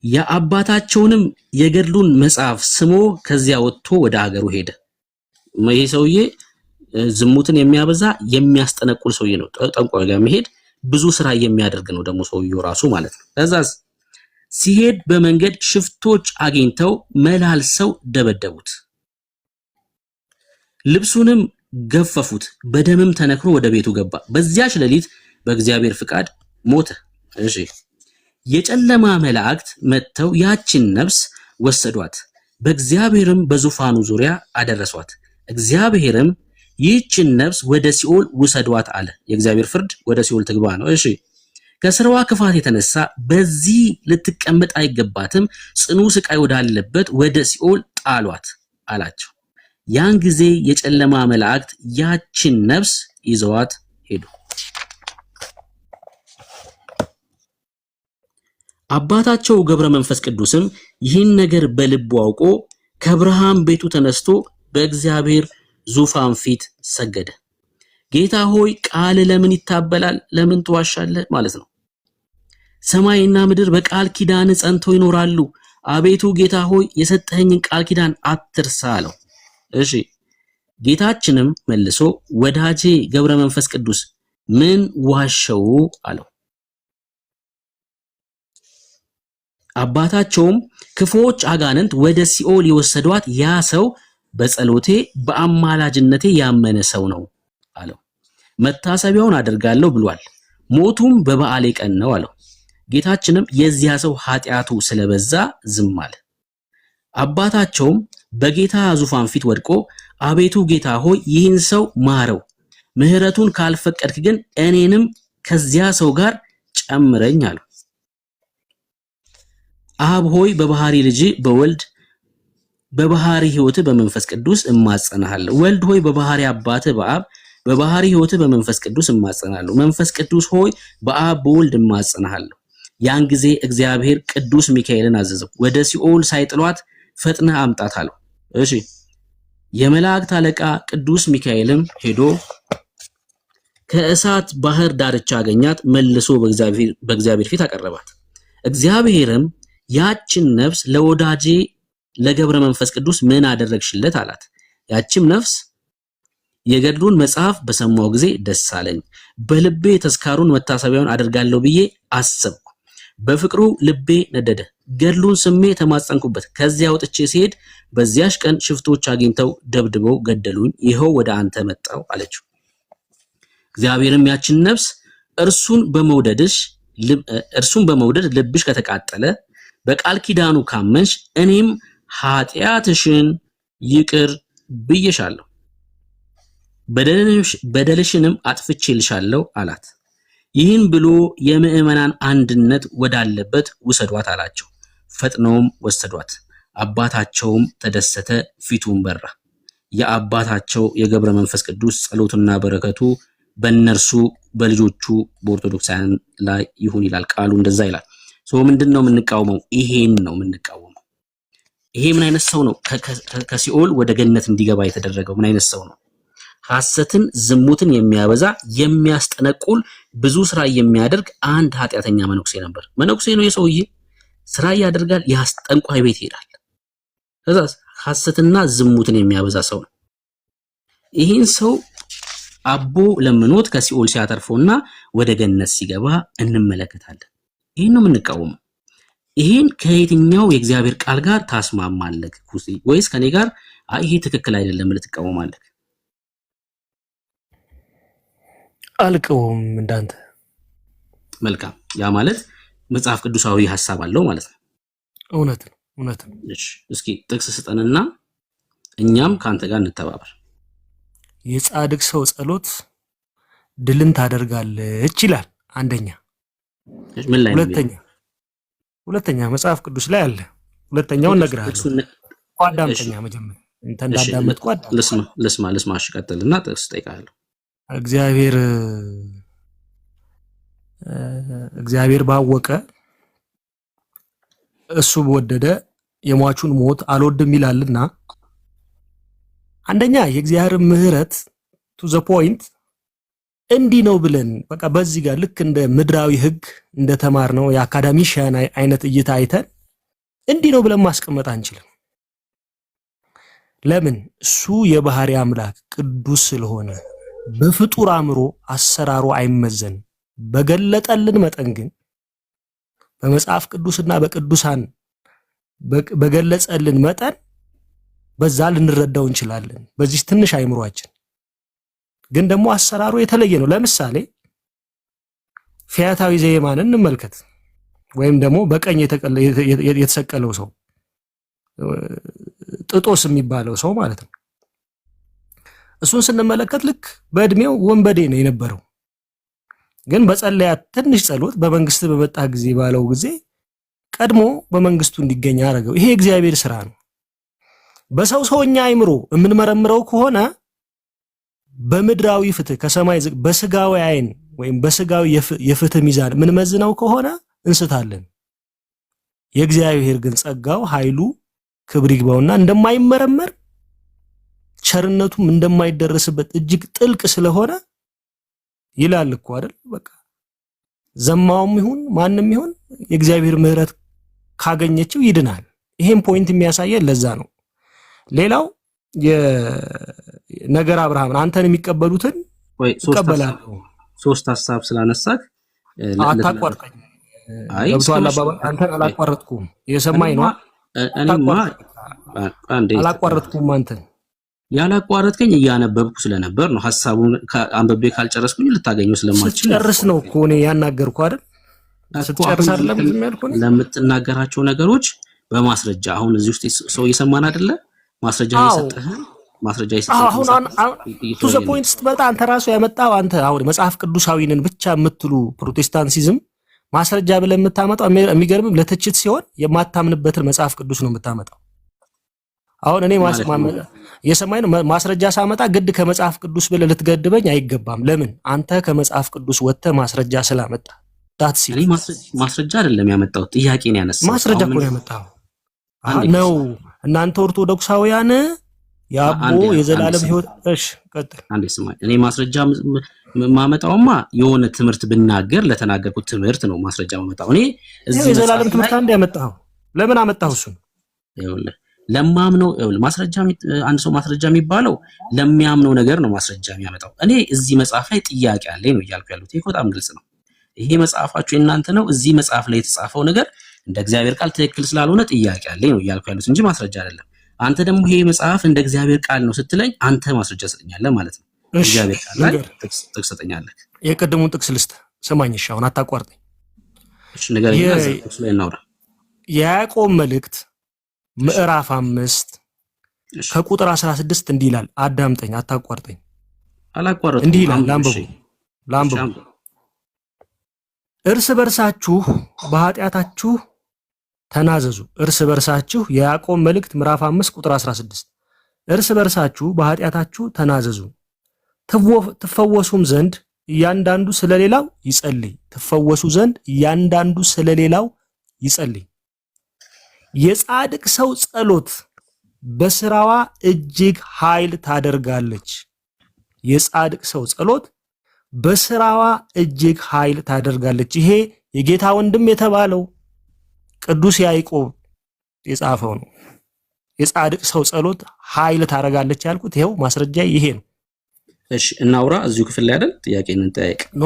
የአባታቸውንም የገድሉን መጽሐፍ ስሞ ከዚያ ወጥቶ ወደ ሀገሩ ሄደ። ይሄ ሰውዬ ዝሙትን የሚያበዛ የሚያስጠነቁል ሰውዬ ነው። ጠንቋይ ጋር መሄድ ብዙ ስራ የሚያደርግ ነው ደግሞ ሰውዬው ራሱ ማለት ነው። ከዛስ ሲሄድ በመንገድ ሽፍቶች አግኝተው መላልሰው ደበደቡት፣ ልብሱንም ገፈፉት፣ በደምም ተነክሮ ወደ ቤቱ ገባ። በዚያች ሌሊት በእግዚአብሔር ፍቃድ ሞተ። እሺ የጨለማ መላእክት መጥተው ያችን ነፍስ ወሰዷት፣ በእግዚአብሔርም በዙፋኑ ዙሪያ አደረሷት። እግዚአብሔርም ይህችን ነፍስ ወደ ሲኦል ውሰዷት አለ። የእግዚአብሔር ፍርድ ወደ ሲኦል ትግባ ነው። እሺ ከስራዋ ክፋት የተነሳ በዚህ ልትቀመጥ አይገባትም፣ ጽኑ ስቃይ ወዳለበት ወደ ሲኦል ጣሏት አላቸው። ያን ጊዜ የጨለማ መላእክት ያችን ነፍስ ይዘዋት ሄዱ። አባታቸው ገብረ መንፈስ ቅዱስም ይህን ነገር በልቡ አውቆ ከብርሃን ቤቱ ተነስቶ በእግዚአብሔር ዙፋን ፊት ሰገደ። ጌታ ሆይ ቃል ለምን ይታበላል? ለምን ትዋሻለህ? ማለት ነው። ሰማይና ምድር በቃል ኪዳን ጸንተው ይኖራሉ። አቤቱ ጌታ ሆይ የሰጠኸኝን ቃል ኪዳን አትርሳ አለው። እሺ ጌታችንም መልሶ ወዳጄ ገብረ መንፈስ ቅዱስ ምን ዋሸው አለው። አባታቸውም ክፉዎች አጋንንት ወደ ሲኦል የወሰዷት ያ ሰው በጸሎቴ በአማላጅነቴ ያመነ ሰው ነው አለው። መታሰቢያውን አደርጋለሁ ብሏል፣ ሞቱም በበዓሌ ቀን ነው አለው። ጌታችንም የዚያ ሰው ኃጢአቱ ስለበዛ ዝም አለ። አባታቸውም በጌታ ዙፋን ፊት ወድቆ አቤቱ ጌታ ሆይ ይህን ሰው ማረው፣ ምህረቱን ካልፈቀድክ ግን እኔንም ከዚያ ሰው ጋር ጨምረኝ አለው። አብ ሆይ በባህሪ ልጅ በወልድ በባህሪ ሕይወት በመንፈስ ቅዱስ እማጸናሃለሁ። ወልድ ሆይ በባህሪ አባት በአብ በባህሪ ሕይወትህ በመንፈስ ቅዱስ እማጸናለሁ። መንፈስ ቅዱስ ሆይ በአብ በወልድ እማጸናለሁ። ያን ጊዜ እግዚአብሔር ቅዱስ ሚካኤልን አዘዘው፣ ወደ ሲኦል ሳይጥሏት ፈጥነህ አምጣት አለው። እሺ የመላእክት አለቃ ቅዱስ ሚካኤልም ሄዶ ከእሳት ባህር ዳርቻ አገኛት፣ መልሶ በእግዚአብሔር ፊት አቀረባት። እግዚአብሔርም ያችን ነፍስ ለወዳጄ ለገብረ መንፈስ ቅዱስ ምን አደረግሽለት አላት። ያችም ነፍስ የገድሉን መጽሐፍ በሰማው ጊዜ ደስ አለኝ፣ በልቤ ተስካሩን መታሰቢያውን አደርጋለሁ ብዬ አሰብኩ። በፍቅሩ ልቤ ነደደ፣ ገድሉን ስሜ ተማጸንኩበት። ከዚያ ወጥቼ ሲሄድ በዚያሽ ቀን ሽፍቶች አግኝተው ደብድበው ገደሉኝ። ይኸው ወደ አንተ መጣው አለችው። እግዚአብሔርም ያችን ነፍስ እርሱን በመውደድ ልብሽ ከተቃጠለ በቃል ኪዳኑ ካመንሽ እኔም ኃጢአትሽን ይቅር ብዬሻለሁ፣ በደልሽንም አጥፍቼልሻለሁ አላት። ይህን ብሎ የምዕመናን አንድነት ወዳለበት ውሰዷት አላቸው። ፈጥነውም ወሰዷት። አባታቸውም ተደሰተ፣ ፊቱም በራ። የአባታቸው የገብረ መንፈስ ቅዱስ ጸሎትና በረከቱ በእነርሱ በልጆቹ በኦርቶዶክሳውያን ላይ ይሁን ይላል ቃሉ። እንደዛ ይላል። ምንድን ነው የምንቃወመው? ይሄን ነው የምንቃወመው። ይሄ ምን አይነት ሰው ነው ከሲኦል ወደ ገነት እንዲገባ የተደረገው? ምን አይነት ሰው ነው? ሐሰትን፣ ዝሙትን የሚያበዛ የሚያስጠነቁል ብዙ ስራ የሚያደርግ አንድ ኃጢአተኛ መነኩሴ ነበር። መነኩሴ ነው የሰውዬ፣ ስራ ያደርጋል፣ የጠንቋይ ቤት ይሄዳል። ከዛ ሐሰትና ዝሙትን የሚያበዛ ሰው ነው። ይህን ሰው አቦ ለምኖት ከሲኦል ሲያተርፈውና ወደ ገነት ሲገባ እንመለከታለን። ይህን ነው የምንቃወመው። ይህን ከየትኛው የእግዚአብሔር ቃል ጋር ታስማማለህ ወይስ ከኔ ጋር ይሄ ትክክል አይደለም ብለህ ትቃወማለህ? አልቀውም እንዳንተ። መልካም። ያ ማለት መጽሐፍ ቅዱሳዊ ሐሳብ አለው ማለት ነው። እውነት ነው፣ እውነት ነው። እሺ እስኪ ጥቅስ ስጠንና እኛም ካንተ ጋር እንተባበር። የጻድቅ ሰው ጸሎት ድልን ታደርጋለች ይላል አንደኛ። ምን ላይ ነው? ሁለተኛ መጽሐፍ ቅዱስ ላይ አለ። ሁለተኛውን እነግርሃለሁ። አዳምጠኛ መጀመሪያ እንተ እንዳዳመጥኩ ልስማ። እሺ ቀጥልና ጥቅስ ጠይቃለሁ። እግዚአብሔር ባወቀ እሱ በወደደ የሟቹን ሞት አልወድም ይላልና አንደኛ የእግዚአብሔር ምሕረት ቱ ዘ ፖይንት እንዲህ ነው ብለን በቃ በዚህ ጋር ልክ እንደ ምድራዊ ሕግ እንደተማርነው የአካዳሚሽያን አይነት እይታ አይተን እንዲህ ነው ብለን ማስቀመጥ አንችልም። ለምን? እሱ የባህሪ አምላክ ቅዱስ ስለሆነ በፍጡር አእምሮ አሰራሩ አይመዘን። በገለጠልን መጠን ግን በመጽሐፍ ቅዱስና በቅዱሳን በገለጸልን መጠን በዛ ልንረዳው እንችላለን። በዚህ ትንሽ አእምሮአችን ግን ደግሞ አሰራሩ የተለየ ነው። ለምሳሌ ፈያታዊ ዘየማንን እንመልከት፣ ወይም ደግሞ በቀኝ የተሰቀለው ሰው ጥጦስ የሚባለው ሰው ማለት ነው። እሱን ስንመለከት ልክ በእድሜው ወንበዴ ነው የነበረው፣ ግን በጸለያት ትንሽ ጸሎት በመንግስት በመጣ ጊዜ ባለው ጊዜ ቀድሞ በመንግስቱ እንዲገኝ አደረገው። ይሄ እግዚአብሔር ስራ ነው። በሰውኛ አእምሮ የምንመረምረው ከሆነ በምድራዊ ፍትህ ከሰማይ በስጋዊ አይን ወይም በስጋዊ የፍትህ ሚዛን የምንመዝነው ከሆነ እንስታለን። የእግዚአብሔር ግን ጸጋው ኃይሉ ክብር ይግባውና እንደማይመረመር ቸርነቱም እንደማይደረስበት እጅግ ጥልቅ ስለሆነ ይላል እኮ አይደል? በቃ ዘማውም ይሁን ማንም ይሁን የእግዚአብሔር ምሕረት ካገኘችው ይድናል። ይሄን ፖይንት የሚያሳየን ለዛ ነው። ሌላው የነገር አብርሃምን አንተን የሚቀበሉትን ይቀበላሉ። ሶስት ሐሳብ ስላነሳክ አታቋርጠኝ። ገብቶሃል አባባል? አንተን አላቋረጥኩም። የሰማኝ ነው። አላቋረጥኩም። አንተን ያላቋረጥከኝ እያነበብኩ ስለነበር ነው። ሐሳቡን አንብቤ ካልጨረስኩኝ ልታገኘው ስለማልችል ጨርስ ነው እኮ እኔ ያናገርኩ አይደል? ስትጨርስ አይደለም ዝም ያልኩኝ። ለምትናገራቸው ነገሮች በማስረጃ አሁን እዚህ ውስጥ ሰው እየሰማን አይደለ? ማስረጃ እየሰጠህ አሁን ቱ ዘ ፖይንት ስትመጣ አንተ ራሱ ያመጣው አንተ አሁን መጽሐፍ ቅዱሳዊንን ብቻ የምትሉ ፕሮቴስታንቲዝም ማስረጃ ብለህ የምታመጣው የሚገርምም ለትችት ሲሆን የማታምንበትን መጽሐፍ ቅዱስ ነው የምታመጣው። አሁን እኔ ማለት ነው። የሰማይን ማስረጃ ሳመጣ ግድ ከመጽሐፍ ቅዱስ ብለህ ልትገድበኝ አይገባም። ለምን? አንተ ከመጽሐፍ ቅዱስ ወጥተህ ማስረጃ ስላመጣ ዳትሲ እኔ ማስረጃ አይደለም ያመጣው፣ ጥያቄ ነው ያነሳው። ማስረጃ እኮ ነው ያመጣው ነው። እናንተ ኦርቶዶክሳውያን ያቦ የዘላለም ሕይወት እሺ፣ ቀጥል። አንዴ ስማኝ። እኔ ማስረጃ ማመጣውማ የሆነ ትምህርት ብናገር ለተናገርኩት ትምህርት ነው ማስረጃ ማመጣው። እኔ እዚህ የዘላለም ትምህርት አንድ ያመጣው ለምን አመጣው? እሱን ይኸውልህ ለማምነው ማስረጃ አንድ ሰው ማስረጃ የሚባለው ለሚያምነው ነገር ነው ማስረጃ የሚያመጣው። እኔ እዚህ መጽሐፍ ላይ ጥያቄ አለኝ ነው እያልኩ ያሉት። ይሄ በጣም ግልጽ ነው። ይሄ መጽሐፋችሁ የእናንተ ነው። እዚህ መጽሐፍ ላይ የተጻፈው ነገር እንደ እግዚአብሔር ቃል ትክክል ስላልሆነ ጥያቄ አለኝ ነው እያልኩ ያሉት እንጂ ማስረጃ አይደለም። አንተ ደግሞ ይሄ መጽሐፍ እንደ እግዚአብሔር ቃል ነው ስትለኝ አንተ ማስረጃ ሰጠኛለህ ማለት ነው። እግዚአብሔር ቃል ላይ ጥቅስ ሰጠኛለህ። የቀደሙን ጥቅስ ልስጥ ስማኝ። እሺ አሁን አታቋርጠኝ። እሺ ነገር ጥቅስ ላይ እናውራ። የያዕቆብ መልእክት ምዕራፍ 5 ከቁጥር 16 እንዲህ ይላል። አዳምጠኝ፣ አታቋርጠኝ። አላቋረጥኩም። እንዲህ ይላል። ላምበው። እርስ በርሳችሁ በኃጢአታችሁ ተናዘዙ። እርስ በርሳችሁ የያዕቆብ መልእክት ምዕራፍ 5 ቁጥር 16 እርስ በርሳችሁ በኃጢአታችሁ ተናዘዙ ትፈወሱም ዘንድ እያንዳንዱ ስለሌላው ይጸልይ። ትፈወሱ ዘንድ እያንዳንዱ ስለሌላው ይጸልይ። የጻድቅ ሰው ጸሎት በስራዋ እጅግ ኃይል ታደርጋለች። የጻድቅ ሰው ጸሎት በስራዋ እጅግ ኃይል ታደርጋለች። ይሄ የጌታ ወንድም የተባለው ቅዱስ ያዕቆብ የጻፈው ነው። የጻድቅ ሰው ጸሎት ኃይል ታደርጋለች ያልኩት ይሄው ማስረጃ ይሄ ነው። እሺ እናውራ። እዚሁ ክፍል ላይ አይደል ጥያቄን እንጠያየቅ። ኖ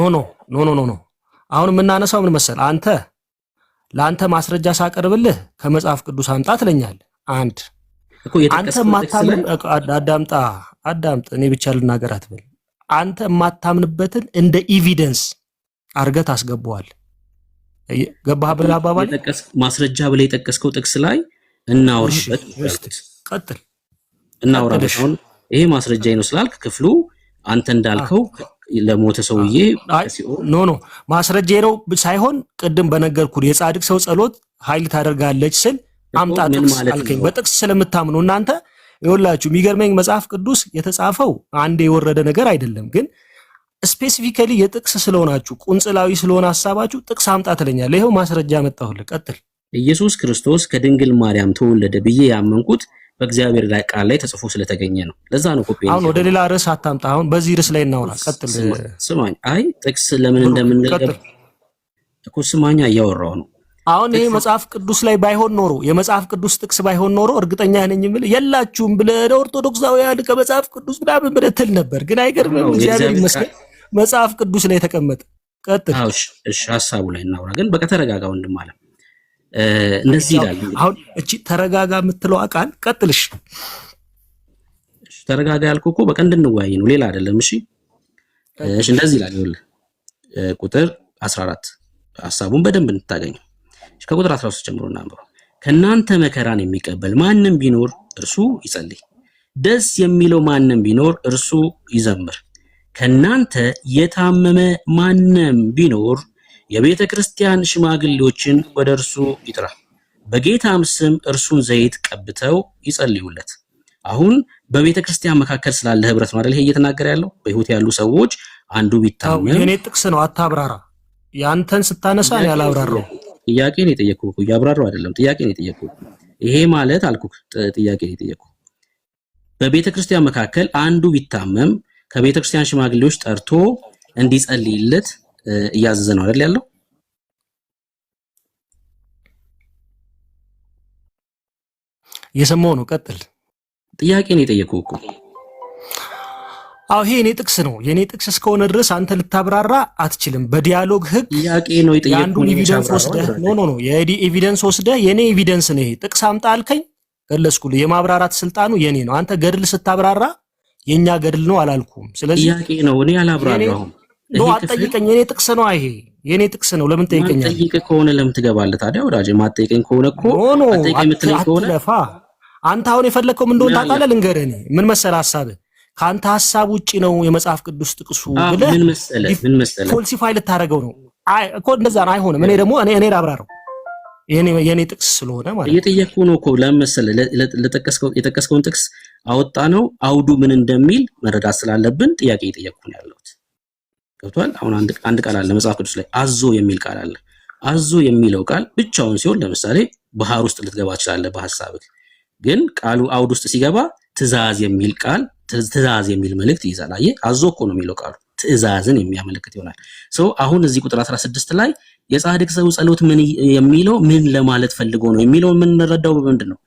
አሁን የምናነሳው ምን መሰል፣ አንተ ለአንተ ማስረጃ ሳቀርብልህ ከመጽሐፍ ቅዱስ አምጣ ትለኛለህ። አንድ አንተ ማታምን አዳምጥ፣ እኔ ብቻ ልናገር አትበል። አንተ የማታምንበትን እንደ ኤቪደንስ አርገህ ታስገባዋለህ። ገባህ ብለህ አባባል ማስረጃ ብለህ የጠቀስከው ጥቅስ ላይ እናውራበት። ቀጥል። እናውራበት። አሁን ይሄ ማስረጃ ነው ስላልክ ክፍሉ አንተ እንዳልከው ለሞተ ሰውዬ ኖ ማስረጃ ነው ሳይሆን ቅድም በነገርኩ የጻድቅ ሰው ጸሎት ኃይል ታደርጋለች ስል አምጣ ጥቅስ አልከኝ። በጥቅስ ስለምታምኑ እናንተ ይኸውላችሁ፣ የሚገርመኝ መጽሐፍ ቅዱስ የተጻፈው አንድ የወረደ ነገር አይደለም፣ ግን ስፔሲፊካሊ የጥቅስ ስለሆናችሁ ቁንጽላዊ ስለሆነ ሐሳባችሁ ጥቅስ አምጣ ትለኛለህ። ይሄው ማስረጃ መጣሁልህ። ቀጥል። ኢየሱስ ክርስቶስ ከድንግል ማርያም ተወለደ ብዬ ያመንኩት በእግዚአብሔር ቃል ላይ ተጽፎ ስለተገኘ ነው። ለዛ ነው ኮፒ። አሁን ወደ ሌላ ርዕስ አታምጣ። አሁን በዚህ ርዕስ ላይ እናውራ። ቀጥል። ስማኝ። አይ ጥቅስ ለምን እንደምንገባ እኮ ስማኛ፣ እያወራሁ ነው። አሁን ይሄ መጽሐፍ ቅዱስ ላይ ባይሆን ኖሮ የመጽሐፍ ቅዱስ ጥቅስ ባይሆን ኖሮ እርግጠኛ ነኝ የምልህ የላችሁም ብለህ ኦርቶዶክሳውያን ከመጽሐፍ ቅዱስ ምናምን ብለህ ትል ነበር። ግን አይገርምም? እግዚአብሔር ይመስገን መጽሐፍ ቅዱስ ላይ ተቀመጠ። ቀጥል። እሺ ሐሳቡ ላይ እናውራ። ግን በቃ ተረጋጋ ወንድም አለ። እንደዚህ ይላል። አሁን እቺ ተረጋጋ የምትለው ቃል ቀጥልሽ። ተረጋጋ ያልኩህ እኮ በቃ እንድንወያይ ነው፣ ሌላ አይደለም። እሺ እንደዚህ ይላል። ይኸውልህ ቁጥር 14 ሐሳቡን በደንብ እንድታገኘው። ከቁጥር 13 ጀምሮ እናንብበው። ከናንተ መከራን የሚቀበል ማንም ቢኖር እርሱ ይጸልይ፣ ደስ የሚለው ማንም ቢኖር እርሱ ይዘምር። ከናንተ የታመመ ማንም ቢኖር የቤተ ክርስቲያን ሽማግሌዎችን ወደ እርሱ ይጥራ፣ በጌታም ስም እርሱን ዘይት ቀብተው ይጸልዩለት። አሁን በቤተ ክርስቲያን መካከል ስላለ ህብረት ነው አይደል ይሄ እየተናገረ ያለው? በህይወት ያሉ ሰዎች አንዱ ቢታመም የኔ ጥቅስ ነው፣ አታብራራ። ያንተን ስታነሳ ነው ያላብራራው። ጥያቄ ነው የጠየቅኩህ እኮ፣ እያብራራው አይደለም። ጥያቄ ነው የጠየቅኩህ። ይሄ ማለት አልኩህ፣ ጥያቄ ነው የጠየቅኩህ። በቤተ ክርስቲያን መካከል አንዱ ቢታመም ከቤተ ክርስቲያን ሽማግሌዎች ጠርቶ እንዲጸልይለት እያዘዘ ነው አይደል ያለው? የሰማው ነው። ቀጥል። ጥያቄ ነው የጠየቅኩህ እኮ። አዎ ይሄ የኔ ጥቅስ ነው። የኔ ጥቅስ እስከሆነ ድረስ አንተ ልታብራራ አትችልም። በዲያሎግ ህግ ጥያቄ ነው የጠየቅኩህ። የአንዱን ኤቪደንስ ወስደህ ኖ የዲ ኤቪደንስ ወስደህ የኔ ኤቪደንስ ነው ይሄ ጥቅስ አምጣ አልከኝ፣ ገለጽኩልህ። የማብራራት ስልጣኑ የኔ ነው። አንተ ገድል ስታብራራ የኛ ገድል ነው አላልኩም። ስለዚህ ጥያቄ ነው፣ እኔ አላብራራሁም። አትጠይቀኝ። የኔ ጥቅስ ነው ይሄ፣ የኔ ጥቅስ ነው። ለምን ጠይቀኛለህ? ማጠይቀኝ ከሆነ ለምን ትገባለህ ታዲያ? ወዳጄ ማጠይቀኝ ከሆነ እኮ አጠይቀኝ የምትለኝ ከሆነ አንተ አሁን የፈለግከው ምን እንደሆነ ታውቃለህ? ልንገርህ። እኔ ምን መሰለህ ሐሳብህ ከአንተ ሐሳብ ውጪ ነው የመጽሐፍ ቅዱስ ጥቅሱ ብለህ ምን መሰለህ ፎልሲፋይ ልታደርገው ነው። አይ እኮ እንደዛ ነው። አይሆንም። እኔ ደግሞ እኔ ላብራራው። የኔ ጥቅስ ስለሆነ ማለት ነው። እየጠየቅኩ ነው እኮ ለምን መሰለህ የጠቀስከውን ጥቅስ አወጣ ነው አውዱ ምን እንደሚል መረዳት ስላለብን ጥያቄ እየጠየቅኩ ነው ያለሁት። ገብቷል? አሁን አንድ ቃል አለ መጽሐፍ ቅዱስ ላይ አዞ የሚል ቃል አለ። አዞ የሚለው ቃል ብቻውን ሲሆን ለምሳሌ ባህር ውስጥ ልትገባ ትችላለህ በሐሳብህ። ግን ቃሉ አውድ ውስጥ ሲገባ ትእዛዝ የሚል ቃል ትእዛዝ የሚል መልእክት ይይዛል። አየህ አዞ እኮ ነው የሚለው ቃሉ ትእዛዝን የሚያመለክት ይሆናል። አሁን እዚህ ቁጥር 16 ላይ የጻድቅ ሰው ጸሎት ምን የሚለው ምን ለማለት ፈልጎ ነው የሚለው ምን እንረዳው በምንድን ነው?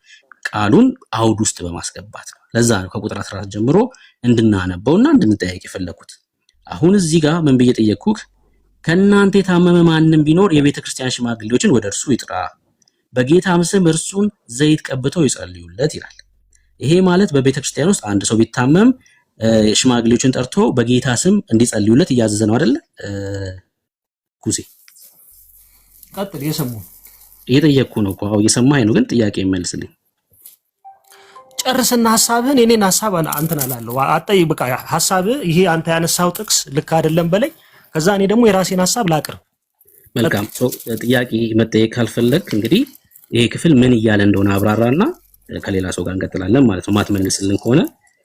ቃሉን አውድ ውስጥ በማስገባት ነው። ለዛ ነው ከቁጥር 14 ጀምሮ እንድናነበውና እንድንጠያየቅ የፈለኩት። አሁን እዚህ ጋር ምን ብዬ ጠየቅኩህ? ከእናንተ የታመመ ማንም ቢኖር የቤተ ክርስቲያን ሽማግሌዎችን ወደ እርሱ ይጥራ፣ በጌታም ስም እርሱን ዘይት ቀብተው ይጸልዩለት ይላል። ይሄ ማለት በቤተ ክርስቲያን ውስጥ አንድ ሰው ቢታመም ሽማግሌዎችን ጠርቶ በጌታ ስም እንዲጸልዩለት እያዘዘ ነው አይደለ? ኩሴ ቀጥል። እየጠየቅኩ ነው እኮ እየሰማኸኝ ነው፣ ግን ጥያቄ መልስልኝ። ጨርስና ሐሳብህን የኔን ሐሳብ አንተና አላለሁ አጠይ በቃ ሐሳብህ ይሄ አንተ ያነሳው ጥቅስ ልክ አይደለም በለኝ። ከዛ እኔ ደግሞ የራሴን ሐሳብ ላቅርብ። መልካም ጥያቄ መጠየቅ ካልፈለግ እንግዲህ ይሄ ክፍል ምን እያለ እንደሆነ አብራራና ከሌላ ሰው ጋር እንቀጥላለን ማለት ነው። ማትመልስልን ከሆነ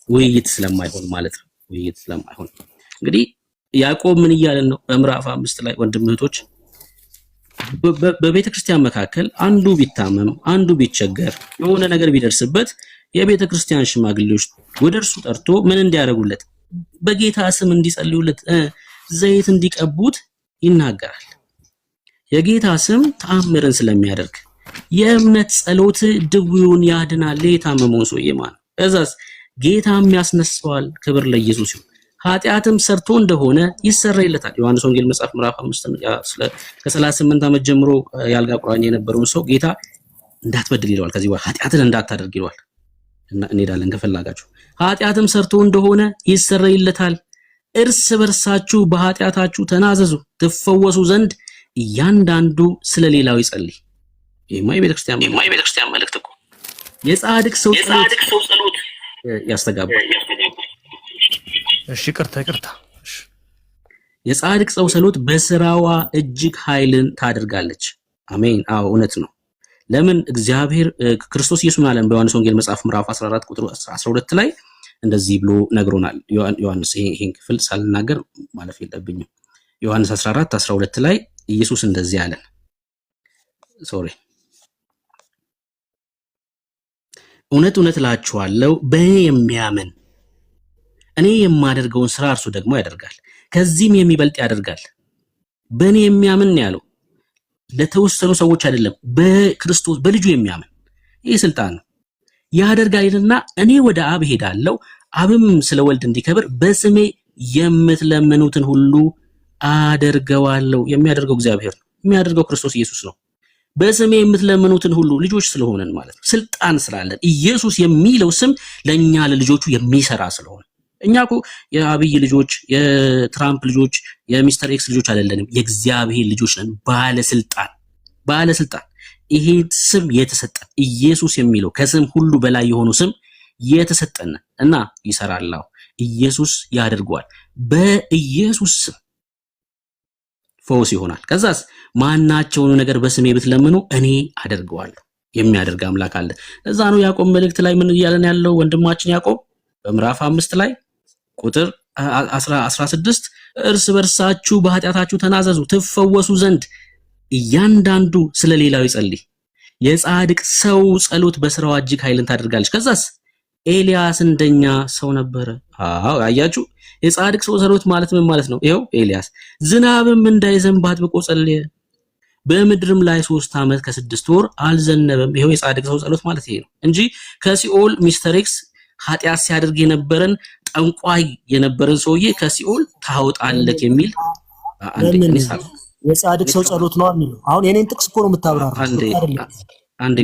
ውይይት ስለማይሆን ማለት ነው። ውይይት ስለማይሆን እንግዲህ ያዕቆብ ምን እያለን ነው? በምዕራፍ 5 ላይ ወንድም እህቶች በቤተ ክርስቲያን መካከል አንዱ ቢታመም አንዱ ቢቸገር የሆነ ነገር ቢደርስበት የቤተ ክርስቲያን ሽማግሌዎች ወደ እርሱ ጠርቶ ምን እንዲያደርጉለት በጌታ ስም እንዲጸልዩለት ዘይት እንዲቀቡት ይናገራል። የጌታ ስም ተአምርን ስለሚያደርግ የእምነት ጸሎት ድውዩን ያድናል። የታመመውን ሰውዬ ማለት እዛስ ጌታም ያስነሳዋል። ክብር ለኢየሱስ ይሁን። ኃጢአትም ሰርቶ እንደሆነ ይሰረይለታል። ዮሐንስ ወንጌል መጽሐፍ ምዕራፍ 5 ከ38 ዓመት ጀምሮ ያልጋ ቁራኛ የነበረውን ሰው ጌታ እንዳትበድል ይለዋል። ከዚህ በኋላ ኃጢአትን እንዳታደርግ ይለዋል። እና እንሄዳለን ከፈላጋችሁ። ኃጢአትም ሰርቶ እንደሆነ ይሰረይለታል። እርስ በርሳችሁ በኃጢአታችሁ ተናዘዙ ትፈወሱ ዘንድ እያንዳንዱ ስለሌላው ይጸልይ። ይሄማ የቤተክርስቲያን መልእክት እኮ የጻድቅ ሰው ጸሎት ያስተጋባል። እሺ ይቅርታ። የጻድቅ ሰው ጸሎት በስራዋ እጅግ ኃይልን ታደርጋለች። አሜን። አዎ እውነት ነው። ለምን እግዚአብሔር ክርስቶስ ኢየሱስ አለን በዮሐንስ ወንጌል መጽሐፍ ምዕራፍ 14 ቁጥር 12 ላይ እንደዚህ ብሎ ነግሮናል። ዮሐንስ ይሄን ክፍል ሳልናገር ማለፍ የለብኝም። ዮሐንስ 14:12 ላይ ኢየሱስ እንደዚህ አለን። እውነት እላችኋለሁ በእኔ የሚያምን እኔ የማደርገውን ስራ እርሱ ደግሞ ያደርጋል፣ ከዚህም የሚበልጥ ያደርጋል። በእኔ የሚያምን ያለው ለተወሰኑ ሰዎች አይደለም፣ በክርስቶስ በልጁ የሚያምን ይህ ስልጣን ነው ያደርጋልና እኔ ወደ አብ ሄዳለሁ፣ አብም ስለ ወልድ እንዲከብር በስሜ የምትለምኑትን ሁሉ አደርገዋለሁ። የሚያደርገው እግዚአብሔር ነው፣ የሚያደርገው ክርስቶስ ኢየሱስ ነው። በስሜ የምትለምኑትን ሁሉ ልጆች ስለሆነን ማለት ነው፣ ስልጣን ስላለን። ኢየሱስ የሚለው ስም ለኛ ለልጆቹ የሚሰራ ስለሆነ እኛ እኮ የአብይ ልጆች፣ የትራምፕ ልጆች፣ የሚስተር ኤክስ ልጆች አይደለንም፣ የእግዚአብሔር ልጆች ነን። ባለስልጣን ይሄ ስም የተሰጠን ኢየሱስ የሚለው ከስም ሁሉ በላይ የሆኑ ስም የተሰጠን እና ይሰራል። ኢየሱስ ያደርገዋል። በኢየሱስ ስም ፈውስ ይሆናል። ከዛስ ማናቸውን ነገር በስሜ ብትለምኑ እኔ አደርገዋለሁ። የሚያደርግ አምላክ አለ። ለዛ ነው ያዕቆብ መልእክት ላይ ምን እያለን ያለው ወንድማችን ያዕቆብ በምዕራፍ 5 ላይ ቁጥር 16 እርስ በርሳችሁ በኃጢአታችሁ ተናዘዙ ትፈወሱ ዘንድ እያንዳንዱ ስለሌላው ይጸልይ። የጻድቅ ሰው ጸሎት በስራዋ እጅግ ኃይልን ታደርጋለች። ከዛስ ኤልያስ እንደኛ ሰው ነበረ። አያችሁ የጻድቅ ሰው ጸሎት ማለት ምን ማለት ነው? ይኸው ኤልያስ ዝናብም እንዳይዘንብ አጥብቆ ጸለየ፣ በምድርም ላይ 3 ዓመት ከ6 ወር አልዘነበም። ይኸው የጻድቅ ሰው ጸሎት ማለት ይሄ ነው እንጂ ከሲኦል ሚስተር ኤክስ ኃጢአት ሲያደርግ የነበረን ጠንቋይ የነበረን ሰውዬ ከሲኦል ታወጣለህ የሚል የጻድቅ ሰው ጸሎት ነው የሚለው። አሁን የኔን ጥቅስ እኮ ነው የምታብራራው። አንዴ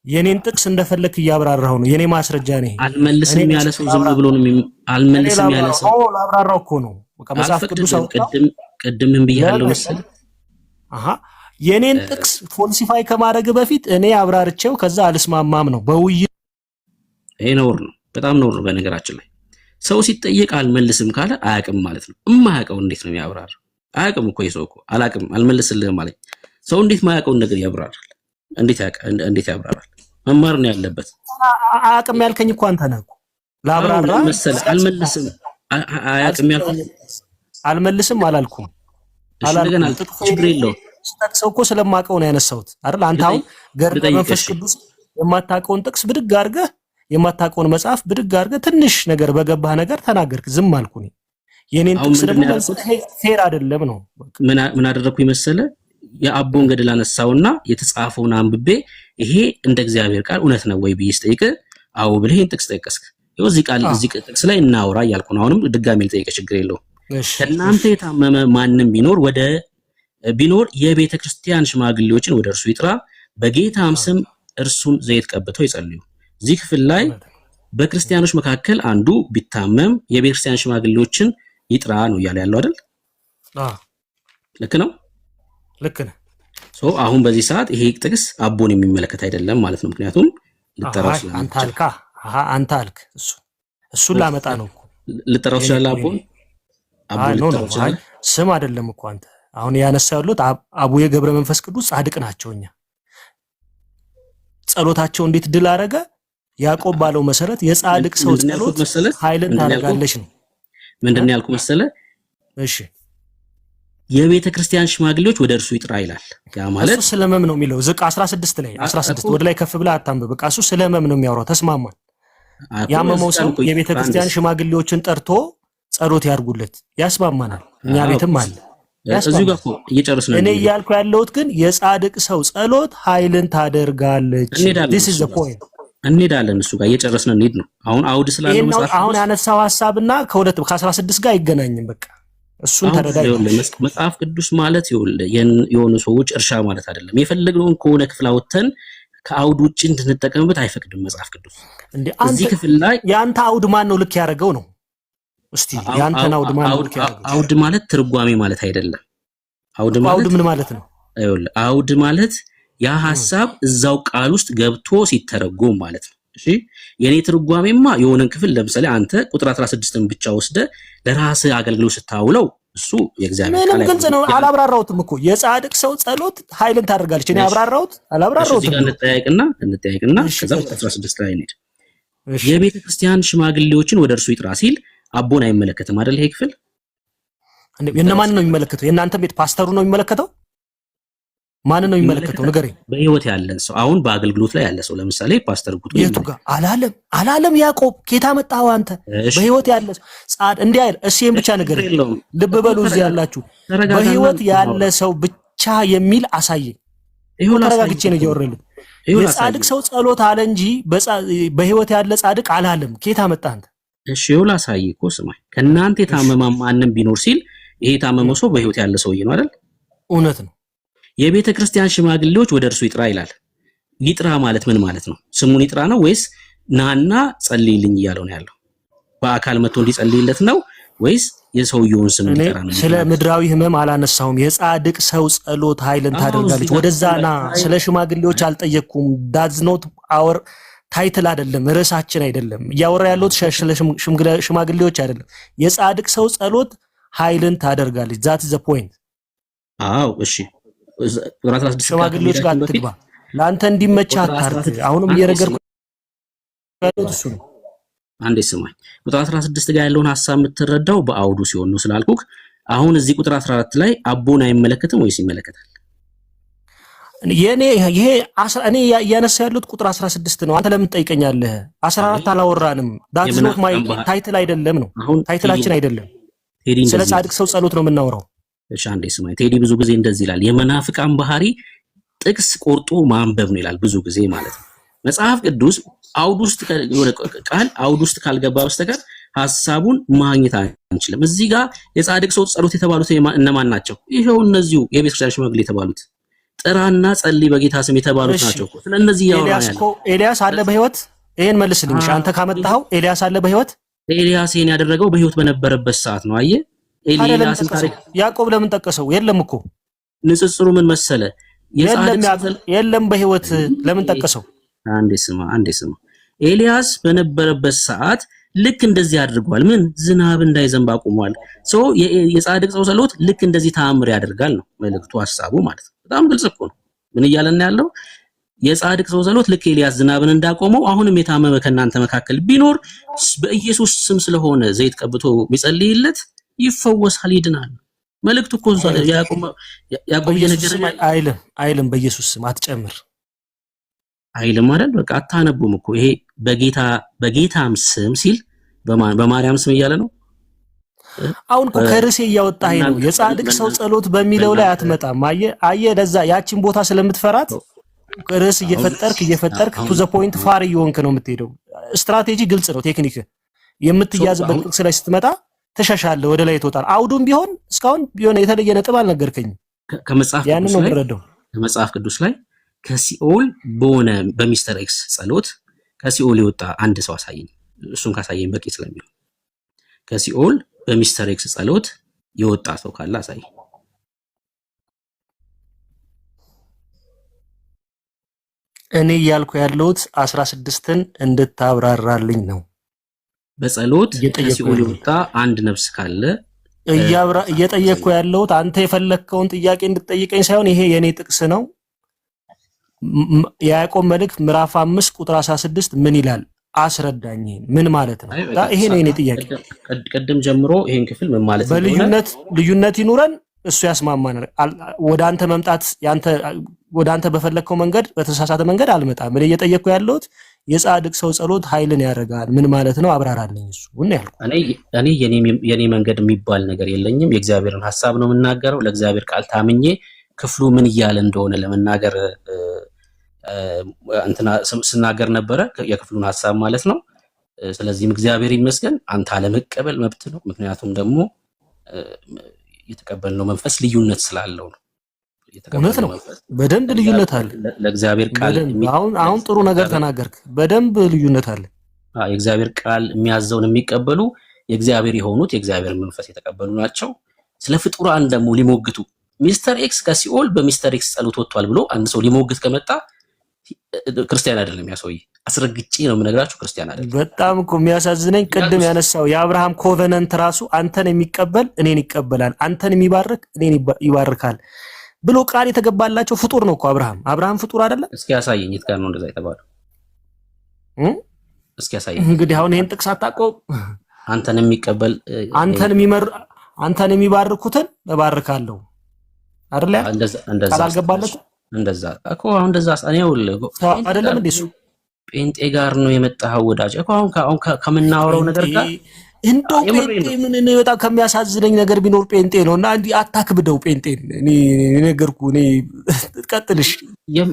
የኔን ጥቅስ እንደፈለክ እያብራራው ነው። የኔ ማስረጃ ነው። አልመልስም ያለ ሰው ዝም ብሎ ነው አልመልስም ያለ ሰው ላብራራው እኮ ነው። በቃ መጽሐፍ ቅዱስ ቅድምም ብያለሁ መሰል የኔን ጥቅስ ፎልሲፋይ ከማድረግ በፊት እኔ አብራርቼው ከዛ አልስማማም ነው በውይይት። ይሄ ነውር ነው፣ በጣም ነውር ነው። በነገራችን ላይ ሰው ሲጠየቅ አልመልስም ካለ አያውቅም ማለት ነው። እማያውቀው እንዴት ነው የሚያብራራው? አያውቅም እኮ ይሰው እኮ አላውቅም አልመልስልህም ማለት ሰው እንዴት ማያውቀውን ነገር ያብራራል? እንዴት ያብራራል? መማር ነው ያለበት። አያውቅም ያልከኝ እኮ አንተ ነህ እኮ ላብራራ መሰለ አልመልስም። አያውቅም ያልከኝ አልመልስም አላልኩም። ችግር የለውም። ሰው እኮ ስለማውቀው ነው ያነሳሁት አይደል? አንተ አሁን ገድለ መንፈስ ቅዱስ የማታውቀውን ጥቅስ ብድግ አድርገህ የማታውቀውን መጽሐፍ ብድግ አድርገህ ትንሽ ነገር በገባህ ነገር ተናገርክ፣ ዝም አልኩኝ። የኔን ጥቅስ ደግሞ ፌር አይደለም ነው። ምን አደረኩኝ መሰለ? የአቦን ገድል አነሳውና የተጻፈውን አንብቤ ይሄ እንደ እግዚአብሔር ቃል እውነት ነው ወይ ብዬ ስጠይቅ አዎ ብለህ ይሄን ጥቅስ ጠቀስክ። ይኸው እዚህ ጥቅስ ላይ እናውራ እያልኩ ነው። አሁንም ድጋሜ ልጠይቅህ፣ ችግር የለውም። ከእናንተ የታመመ ማንም ቢኖር የቤተ ክርስቲያን ሽማግሌዎችን ወደ እርሱ ይጥራ፣ በጌታም ስም እርሱን ዘይት ቀብተው ይጸልዩ። እዚህ ክፍል ላይ በክርስቲያኖች መካከል አንዱ ቢታመም የቤተ ክርስቲያን ሽማግሌዎችን ይጥራ ነው እያለ ያለው አይደል? ልክ ነው። ልክ ነህ። አሁን በዚህ ሰዓት ይሄ ጥቅስ አቦን የሚመለከት አይደለም ማለት ነው። ምክንያቱም ልጠራው አንተ አልክ እሱን ላመጣ ነው እኮ ልጠራው ይችላል። አቦን ስም አይደለም እኮ አንተ አሁን ያነሳው ያሉት አቡየ ገብረ መንፈስ ቅዱስ ጻድቅ ናቸው። እኛ ጸሎታቸው እንዴት ድል አረገ? ያዕቆብ ባለው መሰረት የጻድቅ ሰው ጸሎት ኃይልን ታደርጋለች ነው። ምንድነው ያልኩ መሰለ? እሺ የቤተ ክርስቲያን ሽማግሌዎች ወደ እርሱ ይጥራ ይላል። ያ ማለት እሱ ስለመም ነው የሚለው። ዝቅ 16 ላይ 16 ወደ ላይ ከፍ ብላ አታንብብ። በቃ እሱ ስለመም ነው የሚያወራው። ተስማማን። ያመመው ሰው የቤተ ክርስቲያን ሽማግሌዎችን ጠርቶ ጸሎት ያርጉለት ያስማማናል። እኛ ቤትም አለ። እዚሁ ጋር እኮ እየጨረስን ነው። እኔ እያልኩ ያለሁት ግን የጻድቅ ሰው ጸሎት ኃይልን ታደርጋለች። this is the point። እንሄዳለን እሱ ጋር እየጨረስን እንሄድ ነው። አሁን አውድ ስላለው መጽሐፍ አሁን ያነሳው ሐሳብና ከ16 ጋር አይገናኝም። በቃ እሱን ተረዳይ። መጽሐፍ ቅዱስ ማለት የሆኑ ሰዎች እርሻ ማለት አይደለም። የፈለግነውን ከሆነ ክፍል አውጥተን ከአውድ ውጭ እንድንጠቀምበት አይፈቅድም መጽሐፍ ቅዱስ። እዚህ ክፍል ላይ ያንተ አውድ ማን ነው ልክ ያደረገው ነው? እስቲ ያንተን አውድ ማን ነው ልክ ያደረገው? አውድ ማለት ትርጓሜ ማለት አይደለም። አውድ ምን ማለት ነው? አውድ ማለት ያ ሐሳብ እዛው ቃል ውስጥ ገብቶ ሲተረጎም ማለት ነው። እሺ የኔ ትርጓሜማ የሆነን ክፍል ለምሳሌ አንተ ቁጥር 16ን ብቻ ወስደ ለራስህ አገልግሎት ስታውለው እሱ የእግዚአብሔር ቃል ምንም ግልጽ ነው። አላብራራሁትም እኮ የጻድቅ ሰው ጸሎት ኃይልን ታደርጋለች። እኔ አላብራራሁትም። እንጠያየቅና ከዛ 16 ላይ እንሂድ። የቤተ ክርስቲያን ሽማግሌዎችን ወደ እርሱ ይጥራ ሲል አቦን አይመለከትም አይደል? ይሄ ክፍል የእነማን ነው የሚመለከተው? የእናንተ ቤት ፓስተሩ ነው የሚመለከተው? ማን ነው የሚመለከተው? ንገረኝ። በህይወት ያለን ሰው አሁን በአገልግሎት ላይ ያለ ሰው ለምሳሌ ፓስተር ጉቱ የቱ ጋር አላለም ያዕቆብ ኬታ መጣው አንተ በህይወት ያለ ጻድ እንዲህ አይደል? እሺም ብቻ ንገረኝ። ልብ በሉ እዚህ ያላችሁ በህይወት ያለ ሰው ብቻ የሚል አሳየኝ። ይሁን ተረጋግቼ ነው እያወራሁት። የጻድቅ ሰው ጸሎት አለ እንጂ በህይወት ያለ ጻድቅ አላለም። ኬታ መጣ አንተ? እሺ ይሁን አሳየኝ እኮ ስማኝ። ከናንተ የታመመ ማንም ቢኖር ሲል ይሄ የታመመው ሰው በህይወት ያለ ሰውዬ ነው አይደል? እውነት ነው። የቤተ ክርስቲያን ሽማግሌዎች ወደ እርሱ ይጥራ ይላል። ይጥራ ማለት ምን ማለት ነው? ስሙን ይጥራ ነው ወይስ ናና ጸልይልኝ እያለው ነው ያለው? በአካል መጥቶ እንዲጸልይለት ነው ወይስ የሰውየውን ስም ይጥራ ነው? ስለ ምድራዊ ህመም አላነሳውም። የጻድቅ ሰው ጸሎት ኃይልን ታደርጋለች። ወደዛና ስለ ሽማግሌዎች አልጠየቅኩም። ዳዝ ኖት አወር ታይትል አይደለም፣ ርዕሳችን አይደለም። እያወራ ያለው ስለ ሽማግሌዎች አይደለም። የጻድቅ ሰው ጸሎት ኃይልን ታደርጋለች። ዛት ዘ ፖይንት። አዎ እሺ ሽማግሌዎች ጋር ትግባ። ለአንተ እንዲመችህ አታርግ። አሁንም እየረገርኩ ያለሁት እሱ ነው። አንዴ ስማኝ። ቁጥር 16 ጋር ያለውን ሐሳብ የምትረዳው በአውዱ ሲሆን ነው ስላልኩክ። አሁን እዚህ ቁጥር 14 ላይ አቦን አይመለከትም ወይስ ይመለከታል? እኔ እያነሳ ያለሁት ቁጥር 16 ነው። አንተ ለምን ትጠይቀኛለህ? 14 አላወራንም። ዳትስ ኖት ማይ ታይትል አይደለም ነው። ታይትላችን አይደለም። ስለ ጻድቅ ሰው ጸሎት ነው የምናወራው። እሺ አንዴ ስማኝ። ቴዲ ብዙ ጊዜ እንደዚህ ይላል፣ የመናፍቃን ባህሪ ጥቅስ ቆርጦ ማንበብ ነው ይላል ብዙ ጊዜ ማለት ነው። መጽሐፍ ቅዱስ አውድ ውስጥ ካልገባ በስተቀር ሐሳቡን ማግኘት አንችልም። እዚህ ጋር የጻድቅ ሰው ጸሎት የተባሉት እነማን ናቸው? ይሄው እነዚሁ የቤተ ክርስቲያን ሽማግሌ የተባሉት ጥራና ጸልይ በጌታ ስም የተባሉት ናቸው። ስለነዚህ ያወራል። ኤልያስ አለ በህይወት? ይሄን መልስልኝ። አንተ ካመጣኸው ኤልያስ አለ በህይወት? ኤልያስ ይሄን ያደረገው በህይወት በነበረበት ሰዓት ነው። አየህ ኤልያስን ታሪክ ያዕቆብ ለምን ጠቀሰው? የለም እኮ ንጽጽሩ ምን መሰለ? የለም በህይወት ለምን ጠቀሰው? አንዴ ስማ። ኤልያስ በነበረበት ሰዓት ልክ እንደዚህ አድርጓል። ምን ዝናብ እንዳይዘንብ አቁሟል። የጻድቅ ሰው ጸሎት ልክ እንደዚህ ተአምር ያደርጋል ነው መልእክቱ፣ ሐሳቡ ማለት ነው። በጣም ግልጽ እኮ ነው። ምን እያለን ያለው? የጻድቅ ሰው ጸሎት ልክ ኤልያስ ዝናብን እንዳቆመው አሁንም የታመመ ከእናንተ መካከል ቢኖር በኢየሱስ ስም ስለሆነ ዘይት ቀብቶ ቢጸልይለት ይፈወሳል፣ ይድናል። መልእክቱ እኮ ያዕቆብ የነገረን አይልም በኢየሱስ ስም አትጨምር አይልም አይደል? በቃ አታነቡም እኮ ይሄ በጌታም ስም ሲል በማርያም ስም እያለ ነው። አሁን እኮ ከርዕሴ እያወጣኸኝ ነው። የጻድቅ ሰው ጸሎት በሚለው ላይ አትመጣም። አየህ ለዛ ያቺን ቦታ ስለምትፈራት ርዕስ እየፈጠርክ ቱ ዘ ፖይንት ፋር እየሆንክ ነው የምትሄደው። ስትራቴጂ ግልጽ ነው። ቴክኒክ የምትያዝበት ጥቅስ ላይ ስትመጣ ትሸሻለህ፣ ወደ ላይ ትወጣለህ። አውዱም ቢሆን እስካሁን ቢሆን የተለየ ነጥብ አልነገርከኝም። ከመጽሐፍ ቅዱስ ላይ ከሲኦል በሆነ በሚስተር ኤክስ ጸሎት ከሲኦል የወጣ አንድ ሰው አሳየኝ። እሱን ካሳየኝ በቂ ስለሚሆን ከሲኦል በሚስተር ኤክስ ጸሎት የወጣ ሰው ካለ አሳየኝ። እኔ እያልኩ ያለሁት 16ን እንድታብራራልኝ ነው። በጸሎት ከሲኦል የወጣ አንድ ነፍስ ካለ እየጠየቅኩ ያለሁት አንተ የፈለግከውን ጥያቄ እንድትጠይቀኝ ሳይሆን ይሄ የኔ ጥቅስ ነው። የያዕቆብ መልእክት ምዕራፍ 5 ቁጥር 16 ምን ይላል? አስረዳኝ። ምን ማለት ነው? ይሄ ነው የኔ ጥያቄ። ቀደም ጀምሮ ይሄን ክፍል ምን ማለት ነው? ልዩነት ይኑረን፣ እሱ ያስማማናል። ወደ አንተ መምጣት ወደ አንተ በፈለግከው መንገድ በተሳሳተ መንገድ አልመጣም። እኔ እየጠየቅኩ ያለሁት የጻድቅ ሰው ጸሎት ኃይልን ያደርጋል ምን ማለት ነው? አብራራልኝ። እሱ ምን ያልኩ እኔ የኔ መንገድ የሚባል ነገር የለኝም። የእግዚአብሔርን ሐሳብ ነው የምናገረው። ለእግዚአብሔር ቃል ታምኜ ክፍሉ ምን እያለ እንደሆነ ለመናገር ስናገር ነበረ፣ የክፍሉን ሐሳብ ማለት ነው። ስለዚህም እግዚአብሔር ይመስገን አንተ አለመቀበል መብት ነው። ምክንያቱም ደግሞ የተቀበልነው መንፈስ ልዩነት ስላለው ነው። እውነት ነው። በደንብ ልዩነት አለ። ለእግዚአብሔር ቃል አሁን ጥሩ ነገር ተናገርክ። በደንብ ልዩነት አለ። የእግዚአብሔር ቃል የሚያዘውን የሚቀበሉ የእግዚአብሔር የሆኑት የእግዚአብሔር መንፈስ የተቀበሉ ናቸው። ስለ ፍጡራን ደግሞ ሊሞግቱ ሚስተር ኤክስ ከሲኦል በሚስተር ኤክስ ጸሎት ወጥቷል ብሎ አንድ ሰው ሊሞግት ከመጣ ክርስቲያን አይደለም። ያ ሰውዬ አስረግጬ ነው የምነግራችሁ፣ ክርስቲያን አይደለም። በጣም እኮ የሚያሳዝነኝ ቅድም ያነሳው የአብርሃም ኮቨነንት ራሱ አንተን የሚቀበል እኔን ይቀበላል፣ አንተን የሚባርክ እኔን ይባርካል ብሎ ቃል የተገባላቸው ፍጡር ነው እኮ አብርሃም ፍጡር አይደለም? እስኪ ያሳየኝ የት ጋር ነው እንደዛ የተባለው? እስኪ ያሳየኝ። እንግዲህ አሁን ይሄን ጥቅስ አታውቀውም? አንተን የሚቀበል አንተን የሚባርኩትን እባርካለሁ አይደል? ቃል አልገባለትም? እንደዛ እኮ አሁን እንደዛ እኔው አይደለም እንዴ? እሱ ጴንጤ ጋር ነው የመጣው ወዳጅ እኮ አሁን ከምናወራው ነገር ጋር እንደው ጴንጤ ምን ነው በጣም ከሚያሳዝነኝ ነገር ቢኖር ጴንጤ ነውና እንዲህ አታክብደው ጴንጤን። እኔ ነገርኩ እኔ ቀጥልሽ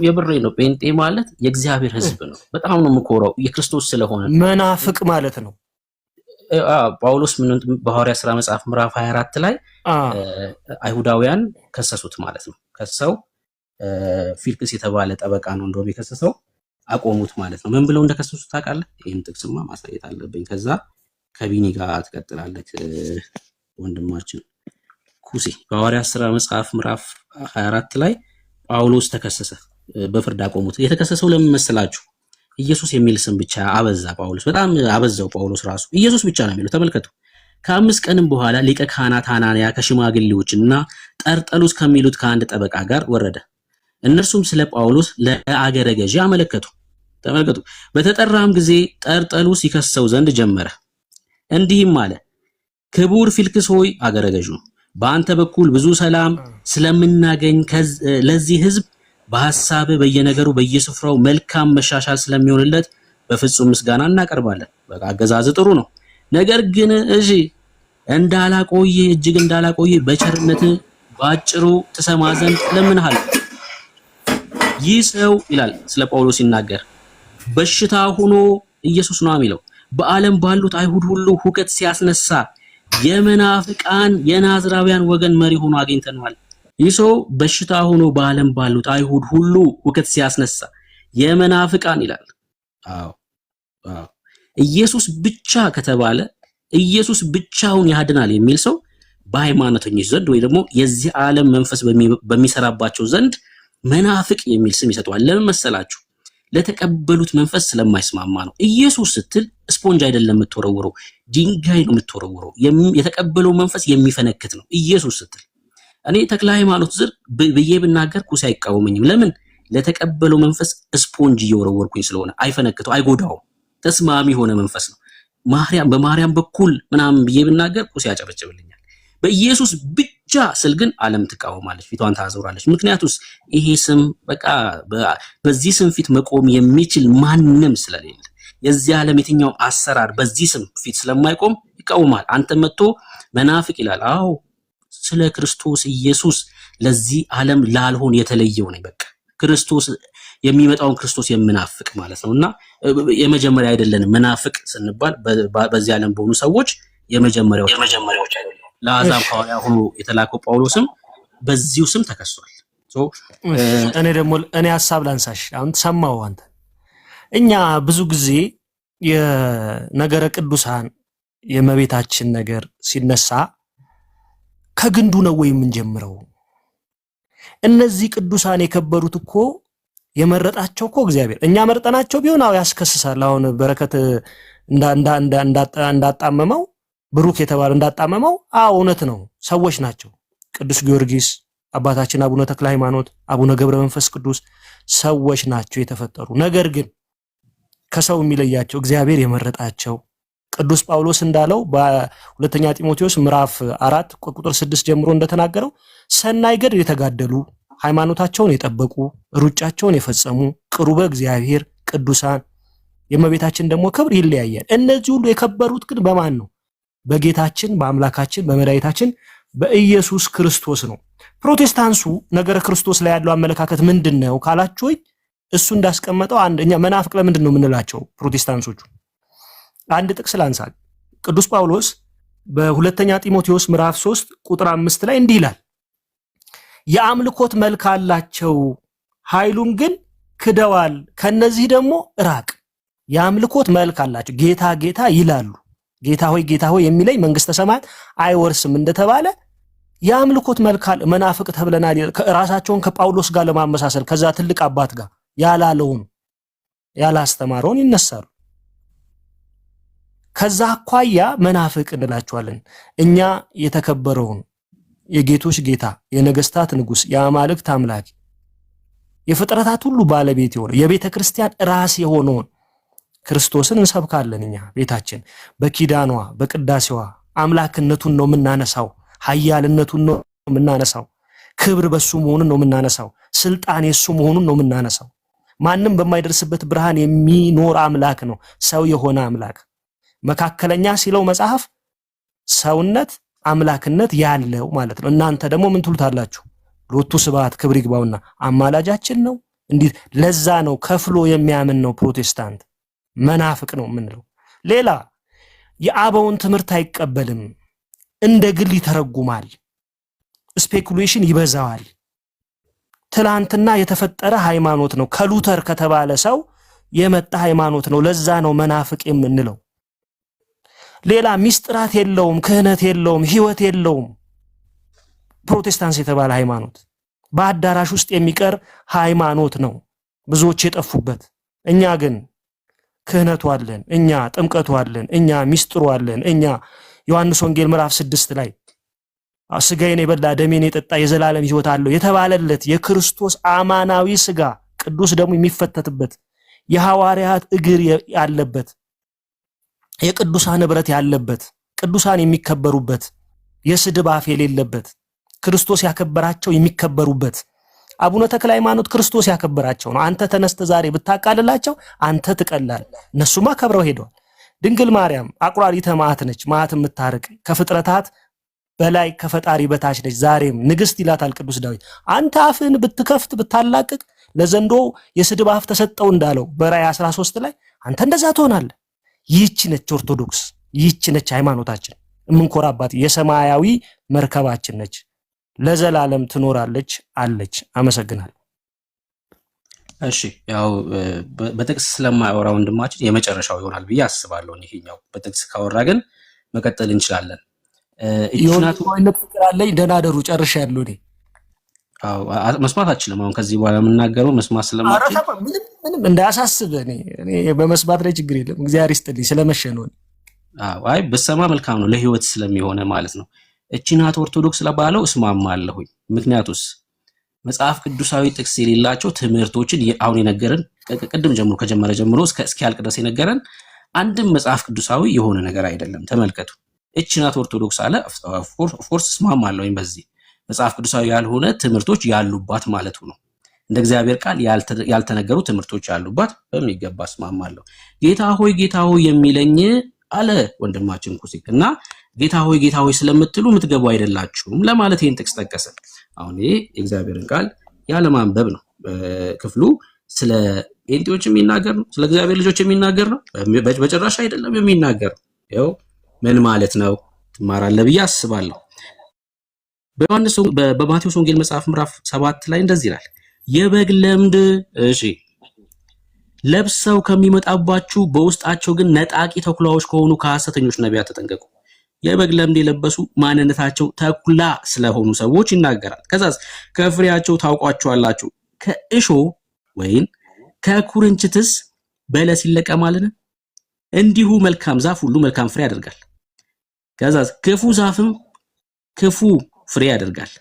የብሬ ነው። ጴንጤ ማለት የእግዚአብሔር ሕዝብ ነው። በጣም ነው የምኮራው የክርስቶስ ስለሆነ። መናፍቅ ማለት ነው። ጳውሎስ ምን በሐዋርያት ሥራ መጽሐፍ ምዕራፍ 24 ላይ አይሁዳውያን ከሰሱት ማለት ነው። ከሰው ፊልክስ የተባለ ጠበቃ ነው እንደውም የከሰሰው፣ አቆሙት ማለት ነው። ምን ብለው እንደከሰሱት ታውቃለህ? ይሄን ጥቅስማ ማሳየት አለብኝ። ከዛ ከቢኒ ጋር ትቀጥላለች ወንድማችን ኩሴ። በሐዋርያት ሥራ መጽሐፍ ምዕራፍ 24 ላይ ጳውሎስ ተከሰሰ፣ በፍርድ አቆሙት። የተከሰሰው ለምን መሰላችሁ? ኢየሱስ የሚል ስም ብቻ አበዛ ጳውሎስ። በጣም አበዛው ጳውሎስ ራሱ። ኢየሱስ ብቻ ነው የሚለው ተመልከቱ። ከ5 ቀንም በኋላ ሊቀ ካህናት ሐናንያ ከሽማግሌዎችና ጠርጠሉስ ከሚሉት ከአንድ ጠበቃ ጋር ወረደ። እነርሱም ስለ ጳውሎስ ለአገረ ገዢ አመለከቱ። ተመልከቱ። በተጠራም ጊዜ ጠርጠሉስ ይከሰው ዘንድ ጀመረ። እንዲህም አለ፣ ክቡር ፊልክስ ሆይ፣ አገረ ገዡ በአንተ በኩል ብዙ ሰላም ስለምናገኝ ለዚህ ሕዝብ በሐሳብ በየነገሩ በየስፍራው መልካም መሻሻል ስለሚሆንለት በፍጹም ምስጋና እናቀርባለን። በቃ አገዛዝ ጥሩ ነው። ነገር ግን እሺ እጅግ እንዳላቆይ በቸርነት ባጭሩ ትሰማ ዘንድ ለምንሃል። ይህ ሰው ይላል ስለ ጳውሎስ ሲናገር በሽታ ሆኖ ኢየሱስ ነው የሚለው በዓለም ባሉት አይሁድ ሁሉ ሁከት ሲያስነሳ የመናፍቃን የናዝራውያን ወገን መሪ ሆኖ አግኝተነዋል። ይህ ሰው በሽታ ሆኖ በዓለም ባሉት አይሁድ ሁሉ ሁከት ሲያስነሳ የመናፍቃን ይላል። አዎ ኢየሱስ ብቻ ከተባለ ኢየሱስ ብቻውን ያድናል የሚል ሰው በሃይማኖተኞች ዘንድ ወይ ደግሞ የዚህ ዓለም መንፈስ በሚሰራባቸው ዘንድ መናፍቅ የሚል ስም ይሰጠዋል። ለምን መሰላችሁ? ለተቀበሉት መንፈስ ስለማይስማማ ነው። ኢየሱስ ስትል ስፖንጅ አይደለም የምትወረውረው፣ ድንጋይ ነው የምትወረውረው። የተቀበለው መንፈስ የሚፈነክት ነው ኢየሱስ ስትል። እኔ ተክለ ሃይማኖት ዝር ብዬ ብናገር ኩሲ አይቃወመኝም። ለምን? ለተቀበለው መንፈስ ስፖንጅ እየወረወርኩኝ ስለሆነ አይፈነክተው፣ አይጎዳውም። ተስማሚ የሆነ መንፈስ ነው። በማርያም በኩል ምናምን ብዬ ብናገር ኩሲ ያጨበጭብልኛል። በኢየሱስ ብቻ ስል ግን ዓለም ትቃወማለች፣ ፊቷን ታዞራለች። ምክንያቱስ ይሄ ስም በቃ በዚህ ስም ፊት መቆም የሚችል ማንም ስለሌለ የዚህ ዓለም የትኛው አሰራር በዚህ ስም ፊት ስለማይቆም ይቃወማል። አንተ መጥቶ መናፍቅ ይላል። አዎ ስለ ክርስቶስ ኢየሱስ ለዚህ ዓለም ላልሆን የተለየው ነኝ። በቃ ክርስቶስ የሚመጣውን ክርስቶስ የምናፍቅ ማለት ነውና የመጀመሪያ አይደለንም። መናፍቅ ስንባል በዚህ ዓለም በሆኑ ሰዎች የመጀመሪያዎች አይደለም። ለአሕዛብ ሐዋርያ ሆኖ የተላከው ጳውሎስም በዚሁ ስም ተከሷል። እኔ ሐሳብ ላንሳሽ። አሁን ሰማው አንተ እኛ ብዙ ጊዜ የነገረ ቅዱሳን የእመቤታችን ነገር ሲነሳ ከግንዱ ነው ወይ የምንጀምረው? እነዚህ ቅዱሳን የከበሩት እኮ የመረጣቸው እኮ እግዚአብሔር። እኛ መርጠናቸው ቢሆን አው ያስከስሳል። አሁን በረከት እንዳጣመመው ብሩክ የተባለው እንዳጣመመው እውነት ነው፣ ሰዎች ናቸው። ቅዱስ ጊዮርጊስ፣ አባታችን አቡነ ተክለ ሃይማኖት፣ አቡነ ገብረ መንፈስ ቅዱስ ሰዎች ናቸው የተፈጠሩ። ነገር ግን ከሰው የሚለያቸው እግዚአብሔር የመረጣቸው ቅዱስ ጳውሎስ እንዳለው በሁለተኛ ጢሞቴዎስ ምዕራፍ 4 ቁጥር 6 ጀምሮ እንደተናገረው ሰናይ ገድል የተጋደሉ ሃይማኖታቸውን የጠበቁ ሩጫቸውን የፈጸሙ ቅሩበ እግዚአብሔር ቅዱሳን የእመቤታችን ደግሞ ክብር ይለያያል። እነዚህ ሁሉ የከበሩት ግን በማን ነው? በጌታችን በአምላካችን በመድኃኒታችን በኢየሱስ ክርስቶስ ነው። ፕሮቴስታንቱ ነገረ ክርስቶስ ላይ ያለው አመለካከት ምንድነው ካላችሁ እሱ እንዳስቀመጠው አንደኛ መናፍቅ ለምንድን ነው የምንላቸው ፕሮቴስታንቶቹ? አንድ ጥቅስ ላንሳ። ቅዱስ ጳውሎስ በሁለተኛ ጢሞቴዎስ ምዕራፍ 3 ቁጥር 5 ላይ እንዲህ ይላል፣ የአምልኮት መልክ አላቸው ኃይሉን ግን ክደዋል፣ ከነዚህ ደግሞ ራቅ። የአምልኮት መልክ አላቸው፣ ጌታ ጌታ ይላሉ፣ ጌታ ሆይ የሚለኝ መንግስተ ሰማያት አይወርስም እንደተባለ የአምልኮት መልክ መናፍቅ ተብለናል። ራሳቸውን ከጳውሎስ ጋር ለማመሳሰል ከዛ ትልቅ አባት ጋር ያላለውን ያላስተማረውን ይነሳሉ። ከዛ አኳያ መናፍቅ እንላቸዋለን። እኛ የተከበረውን የጌቶች ጌታ የነገስታት ንጉስ የአማልክት አምላክ የፍጥረታት ሁሉ ባለቤት የሆነ የቤተ ክርስቲያን ራስ የሆነውን ክርስቶስን እንሰብካለን። እኛ ቤታችን በኪዳኗ በቅዳሴዋ አምላክነቱን ነው የምናነሳው፣ ኃያልነቱን ነው የምናነሳው፣ ክብር በሱ መሆኑን ነው የምናነሳው፣ ስልጣን የሱ መሆኑን ነው የምናነሳው። ማንም በማይደርስበት ብርሃን የሚኖር አምላክ ነው፣ ሰው የሆነ አምላክ። መካከለኛ ሲለው መጽሐፍ ሰውነት አምላክነት ያለው ማለት ነው። እናንተ ደግሞ ምን ትሉታላችሁ? ሎቱ ስብሐት ክብር ይግባውና አማላጃችን ነው። እንዲህ ለዛ ነው ከፍሎ የሚያምን ነው ፕሮቴስታንት መናፍቅ ነው የምንለው። ሌላ የአበውን ትምህርት አይቀበልም፣ እንደ ግል ይተረጉማል፣ ስፔኩሌሽን ይበዛዋል። ትላንትና የተፈጠረ ሃይማኖት ነው፣ ከሉተር ከተባለ ሰው የመጣ ሃይማኖት ነው። ለዛ ነው መናፍቅ የምንለው። ሌላ ሚስጥራት የለውም፣ ክህነት የለውም፣ ህይወት የለውም። ፕሮቴስታንት የተባለ ሃይማኖት በአዳራሽ ውስጥ የሚቀር ሃይማኖት ነው፣ ብዙዎች የጠፉበት። እኛ ግን ክህነቱ አለን፣ እኛ ጥምቀቱ አለን፣ እኛ ሚስጥሩ አለን። እኛ ዮሐንስ ወንጌል ምዕራፍ 6 ላይ ስጋዬን የበላ ደሜን የጠጣ የዘላለም ህይወት አለው የተባለለት የክርስቶስ አማናዊ ስጋ ቅዱስ ደግሞ የሚፈተትበት የሐዋርያት እግር ያለበት የቅዱሳን ንብረት ያለበት ቅዱሳን የሚከበሩበት የስድብ አፍ የሌለበት ክርስቶስ ያከበራቸው የሚከበሩበት አቡነ ተክለ ሃይማኖት ክርስቶስ ያከበራቸው ነው። አንተ ተነስተ ዛሬ ብታቃልላቸው አንተ ትቀላል፣ እነሱማ ከብረው ሄደዋል። ድንግል ማርያም አቁራሪተ መዓት ነች፣ መዓት የምታርቅ ከፍጥረታት በላይ ከፈጣሪ በታች ነች። ዛሬም ንግስት ይላታል ቅዱስ ዳዊት። አንተ አፍን ብትከፍት ብታላቅቅ ለዘንዶ የስድብ አፍ ተሰጠው እንዳለው በራእይ 13 ላይ አንተ እንደዛ ትሆናለህ። ይህች ነች ኦርቶዶክስ፣ ይህች ነች ሃይማኖታችን የምንኮራባት የሰማያዊ መርከባችን ነች። ለዘላለም ትኖራለች አለች። አመሰግናለሁ። እሺ ያው በጥቅስ ስለማያወራ ወንድማችን የመጨረሻው ይሆናል ብዬ አስባለሁ። ይሄኛው በጥቅስ ካወራ ግን መቀጠል እንችላለን። እቺናቱ አይነት ፍቅር አለኝ። ደህና ደሩ ጨርሻለሁ። እኔ መስማት አልችልም። አሁን ከዚህ በኋላ የምናገረው መስማት ስለማልችል ምንም እንዳያሳስብ እኔ በመስባት ላይ ችግር የለም። እግዚአብሔር ይስጥልኝ ስለመሸ ነው። አይ በሰማ መልካም ነው ለህይወት ስለሚሆነ ማለት ነው። እቺ ናት ኦርቶዶክስ ለባለው እስማማለሁኝ። ምክንያቱስ መጽሐፍ ቅዱሳዊ ጥቅስ የሌላቸው ትምህርቶችን አሁን የነገረን ቅድም ጀምሮ ከጀመረ ጀምሮ እስኪያልቅ ድረስ የነገረን አንድም መጽሐፍ ቅዱሳዊ የሆነ ነገር አይደለም። ተመልከቱ። እቺ ናት ኦርቶዶክስ አለ። ኦፍ ኮርስ እስማማለሁኝ በዚህ መጽሐፍ ቅዱሳዊ ያልሆነ ትምህርቶች ያሉባት ማለቱ ነው። እንደ እግዚአብሔር ቃል ያልተነገሩ ትምህርቶች ያሉባት በሚገባ እስማማለሁ። ጌታ ሆይ የሚለኝ አለ ወንድማችን ኩሲክ እና ጌታ ሆይ ስለምትሉ የምትገቡ አይደላችሁም ለማለት ይሄን ጥቅስ ጠቀሰ። አሁን ይሄ የእግዚአብሔርን ቃል ያለ ማንበብ ነው። ክፍሉ ስለ ጴንጤዎች የሚናገር ነው፣ ስለ እግዚአብሔር ልጆች የሚናገር ነው። በጭራሽ አይደለም የሚናገር። ያው ምን ማለት ነው ትማራለህ ብዬ አስባለሁ። በማቴዎስ ወንጌል መጽሐፍ ምዕራፍ 7 ላይ እንደዚህ ይላል፣ የበግ ለምድ ለብሰው ከሚመጣባችሁ በውስጣቸው ግን ነጣቂ ተኩላዎች ከሆኑ ከሐሰተኞች ነቢያት ተጠንቀቁ። የበግ ለምድ የለበሱ ማንነታቸው ተኩላ ስለሆኑ ሰዎች ይናገራል። ከዛስ ከፍሬያቸው ታውቋቸዋላችሁ። ከእሾ ወይም ከኩርንችትስ በለስ ይለቀማልን? እንዲሁ መልካም ዛፍ ሁሉ መልካም ፍሬ ያደርጋል። ከዛስ ክፉ ዛፍም ክፉ ፍሬ ያደርጋል።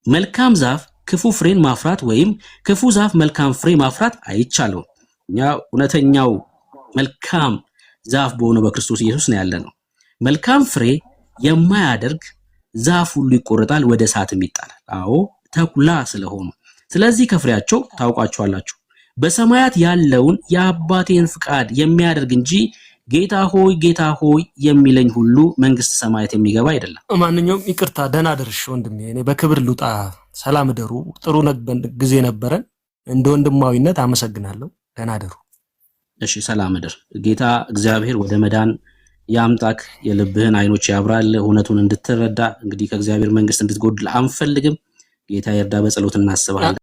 መልካም ዛፍ ክፉ ፍሬን ማፍራት ወይም ክፉ ዛፍ መልካም ፍሬ ማፍራት አይቻለውም። እኛ እውነተኛው መልካም ዛፍ በሆነው በክርስቶስ ኢየሱስ ነው ያለነው። መልካም ፍሬ የማያደርግ ዛፍ ሁሉ ይቆረጣል፣ ወደ እሳትም ይጣላል። አዎ ተኩላ ስለሆኑ። ስለዚህ ከፍሬያቸው ታውቋቸዋላችሁ። በሰማያት ያለውን የአባቴን ፍቃድ የሚያደርግ እንጂ ጌታ ሆይ የሚለኝ ሁሉ መንግስት ሰማያት የሚገባ አይደለም። ማንኛውም ይቅርታ፣ ደህና ደርሽ ወንድሜ። እኔ በክብር ልውጣ። ሰላም ደሩ። ጥሩ ጊዜ ነበረን። እንደ ወንድማዊነት አመሰግናለሁ። ደህና ደሩ። እሺ ሰላም ደር። ጌታ እግዚአብሔር ወደ መዳን ያምጣክ፣ የልብህን አይኖች ያብራል፣ እውነቱን እንድትረዳ። እንግዲህ ከእግዚአብሔር መንግስት እንድትጎድል አንፈልግም። ጌታ ይርዳ። በጸሎት እናስባለን።